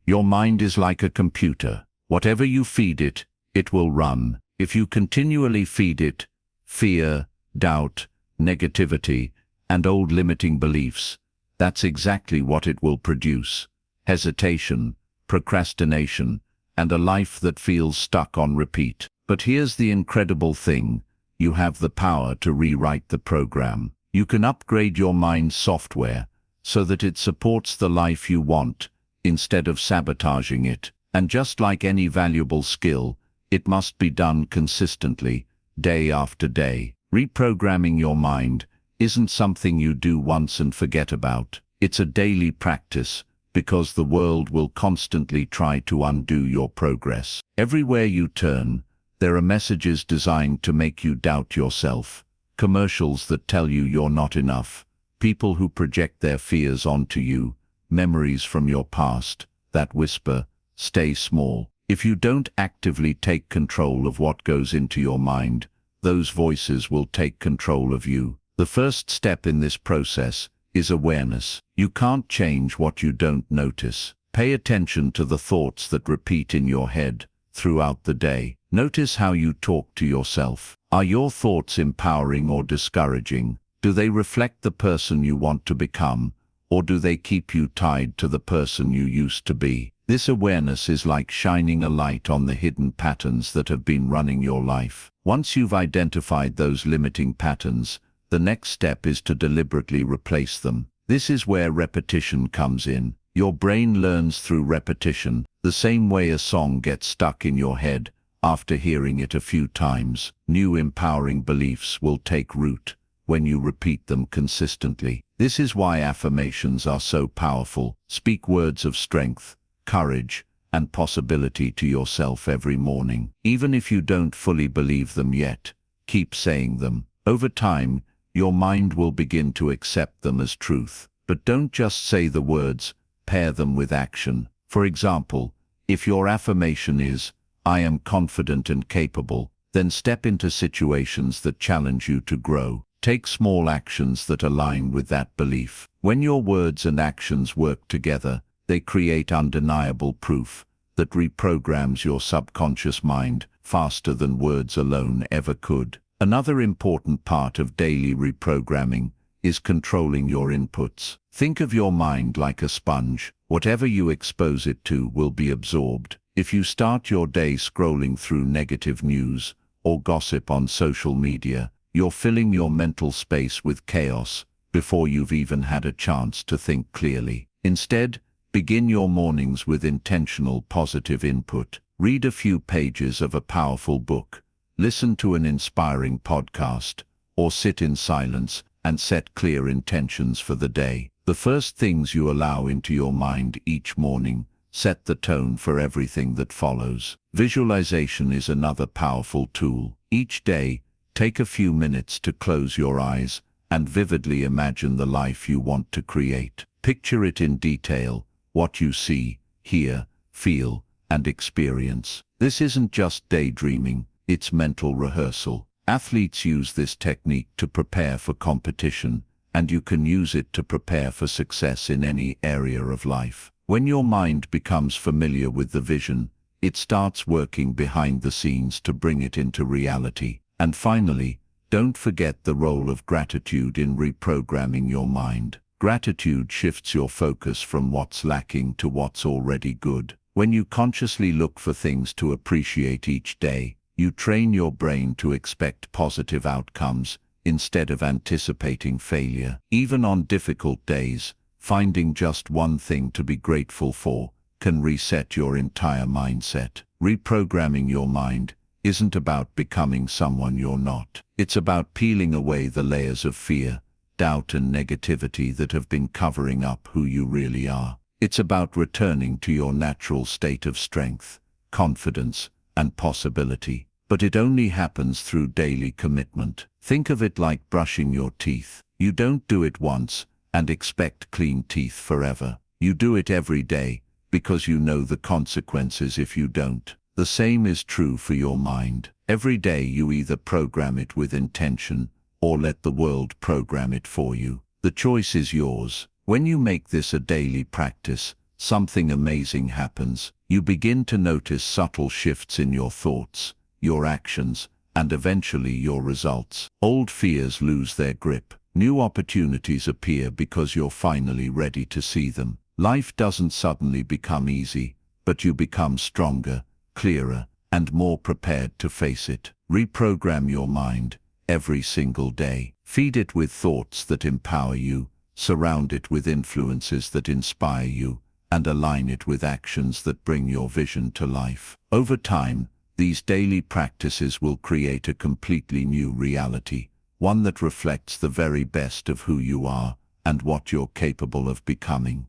Your mind is like a computer. Whatever you feed it, it will run. If you continually feed it fear, doubt, negativity, and old limiting beliefs, that's exactly what it will produce: hesitation, procrastination, and a life that feels stuck on repeat. But here's the incredible thing: you have the power to rewrite the program. You can upgrade your mind's software so that it supports the life you want instead of sabotaging it. And just like any valuable skill, it must be done consistently, day after day. Reprogramming your mind isn't something you do once and forget about. It's a daily practice, because the world will constantly try to undo your progress. Everywhere you turn, there are messages designed to make you doubt yourself. Commercials that tell you you're not enough. People who project their fears onto you. Memories from your past that whisper, "Stay small." If you don't actively take control of what goes into your mind, those voices will take control of you. The first step in this process is awareness. You can't change what you don't notice. Pay attention to the thoughts that repeat in your head throughout the day. Notice how you talk to yourself. Are your thoughts empowering or discouraging? Do they reflect the person you want to become, or do they keep you tied to the person you used to be? This awareness is like shining a light on the hidden patterns that have been running your life. Once you've identified those limiting patterns, the next step is to deliberately replace them. This is where repetition comes in. Your brain learns through repetition, the same way a song gets stuck in your head after hearing it a few times. New empowering beliefs will take root when you repeat them consistently. This is why affirmations are so powerful. Speak words of strength, courage, and possibility to yourself every morning. Even if you don't fully believe them yet, keep saying them. Over time, your mind will begin to accept them as truth. But don't just say the words, pair them with action. For example, if your affirmation is, "I am confident and capable," then step into situations that challenge you to grow. Take small actions that align with that belief. When your words and actions work together, they create undeniable proof that reprograms your subconscious mind faster than words alone ever could. Another important part of daily reprogramming is controlling your inputs. Think of your mind like a sponge. Whatever you expose it to will be absorbed. If you start your day scrolling through negative news or gossip on social media, you're filling your mental space with chaos before you've even had a chance to think clearly. Instead, begin your mornings with intentional positive input. Read a few pages of a powerful book, listen to an inspiring podcast, or sit in silence and set clear intentions for the day. The first things you allow into your mind each morning set the tone for everything that follows. Visualization is another powerful tool. Each day, take a few minutes to close your eyes and vividly imagine the life you want to create. Picture it in detail, what you see, hear, feel, and experience. This isn't just daydreaming, it's mental rehearsal. Athletes use this technique to prepare for competition, and you can use it to prepare for success in any area of life. When your mind becomes familiar with the vision, it starts working behind the scenes to bring it into reality. And finally, don't forget the role of gratitude in reprogramming your mind. Gratitude shifts your focus from what's lacking to what's already good. When you consciously look for things to appreciate each day, you train your brain to expect positive outcomes instead of anticipating failure. Even on difficult days, finding just one thing to be grateful for can reset your entire mindset. Reprogramming your mind isn't about becoming someone you're not. It's about peeling away the layers of fear, doubt, and negativity that have been covering up who you really are. It's about returning to your natural state of strength, confidence, and possibility. But it only happens through daily commitment. Think of it like brushing your teeth. You don't do it once and expect clean teeth forever. You do it every day because you know the consequences if you don't. The same is true for your mind. Every day you either program it with intention or let the world program it for you. The choice is yours. When you make this a daily practice, something amazing happens. You begin to notice subtle shifts in your thoughts, your actions, and eventually your results. Old fears lose their grip. New opportunities appear because you're finally ready to see them. Life doesn't suddenly become easy, but you become stronger, clearer, and more prepared to face it. Reprogram your mind every single day. Feed it with thoughts that empower you, surround it with influences that inspire you, and align it with actions that bring your vision to life. Over time, these daily practices will create a completely new reality, one that reflects the very best of who you are and what you're capable of becoming.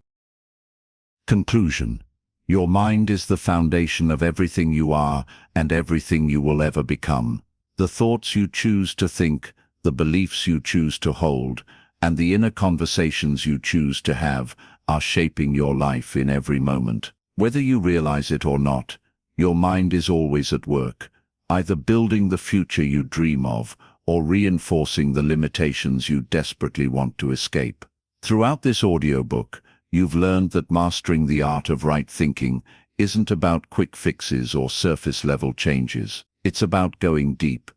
Conclusion. Your mind is the foundation of everything you are and everything you will ever become. The thoughts you choose to think, the beliefs you choose to hold, and the inner conversations you choose to have are shaping your life in every moment. Whether you realize it or not, your mind is always at work, either building the future you dream of or reinforcing the limitations you desperately want to escape. Throughout this audiobook, you've learned that mastering the art of right thinking isn't about quick fixes or surface-level changes. It's about going deep.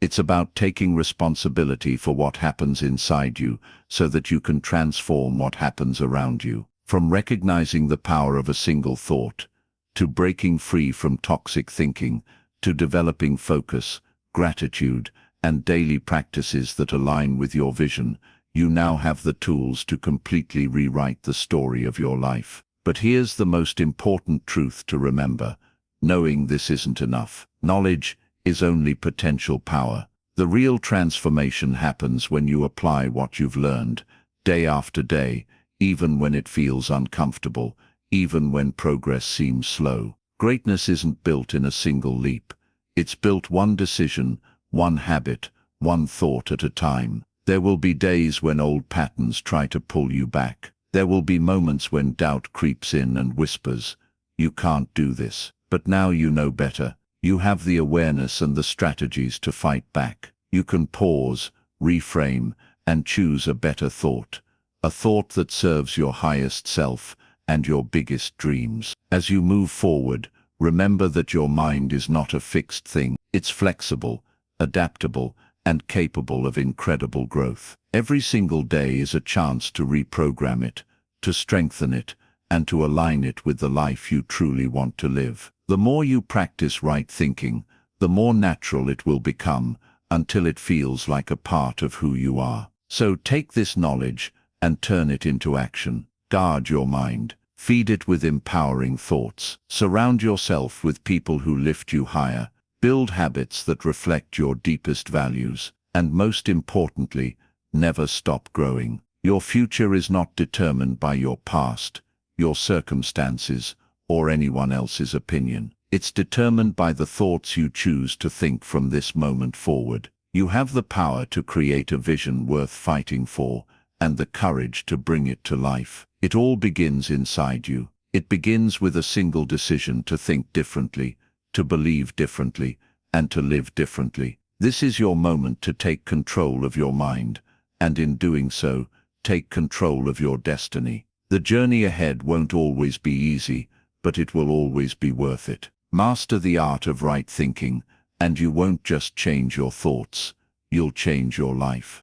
It's about taking responsibility for what happens inside you so that you can transform what happens around you. From recognizing the power of a single thought, to breaking free from toxic thinking, to developing focus, gratitude, and daily practices that align with your vision, you now have the tools to completely rewrite the story of your life. But here's the most important truth to remember. Knowing this isn't enough. Knowledge is only potential power. The real transformation happens when you apply what you've learned, day after day, even when it feels uncomfortable, even when progress seems slow. Greatness isn't built in a single leap. It's built one decision, one habit, one thought at a time. There will be days when old patterns try to pull you back. There will be moments when doubt creeps in and whispers, "You can't do this." But now you know better. You have the awareness and the strategies to fight back. You can pause, reframe, and choose a better thought. A thought that serves your highest self and your biggest dreams. As you move forward, remember that your mind is not a fixed thing. It's flexible, adaptable, and capable of incredible growth. Every single day is a chance to reprogram it, to strengthen it, and to align it with the life you truly want to live. The more you practice right thinking, the more natural it will become, until it feels like a part of who you are. So take this knowledge and turn it into action. Guard your mind. Feed it with empowering thoughts. Surround yourself with people who lift you higher. Build habits that reflect your deepest values. And most importantly, never stop growing. Your future is not determined by your past, your circumstances, or anyone else's opinion. It's determined by the thoughts you choose to think from this moment forward. You have the power to create a vision worth fighting for, and the courage to bring it to life. It all begins inside you. It begins with a single decision to think differently, to believe differently, and to live differently. This is your moment to take control of your mind, and in doing so, take control of your destiny. The journey ahead won't always be easy, but it will always be worth it. Master the art of right thinking, and you won't just change your thoughts, you'll change your life.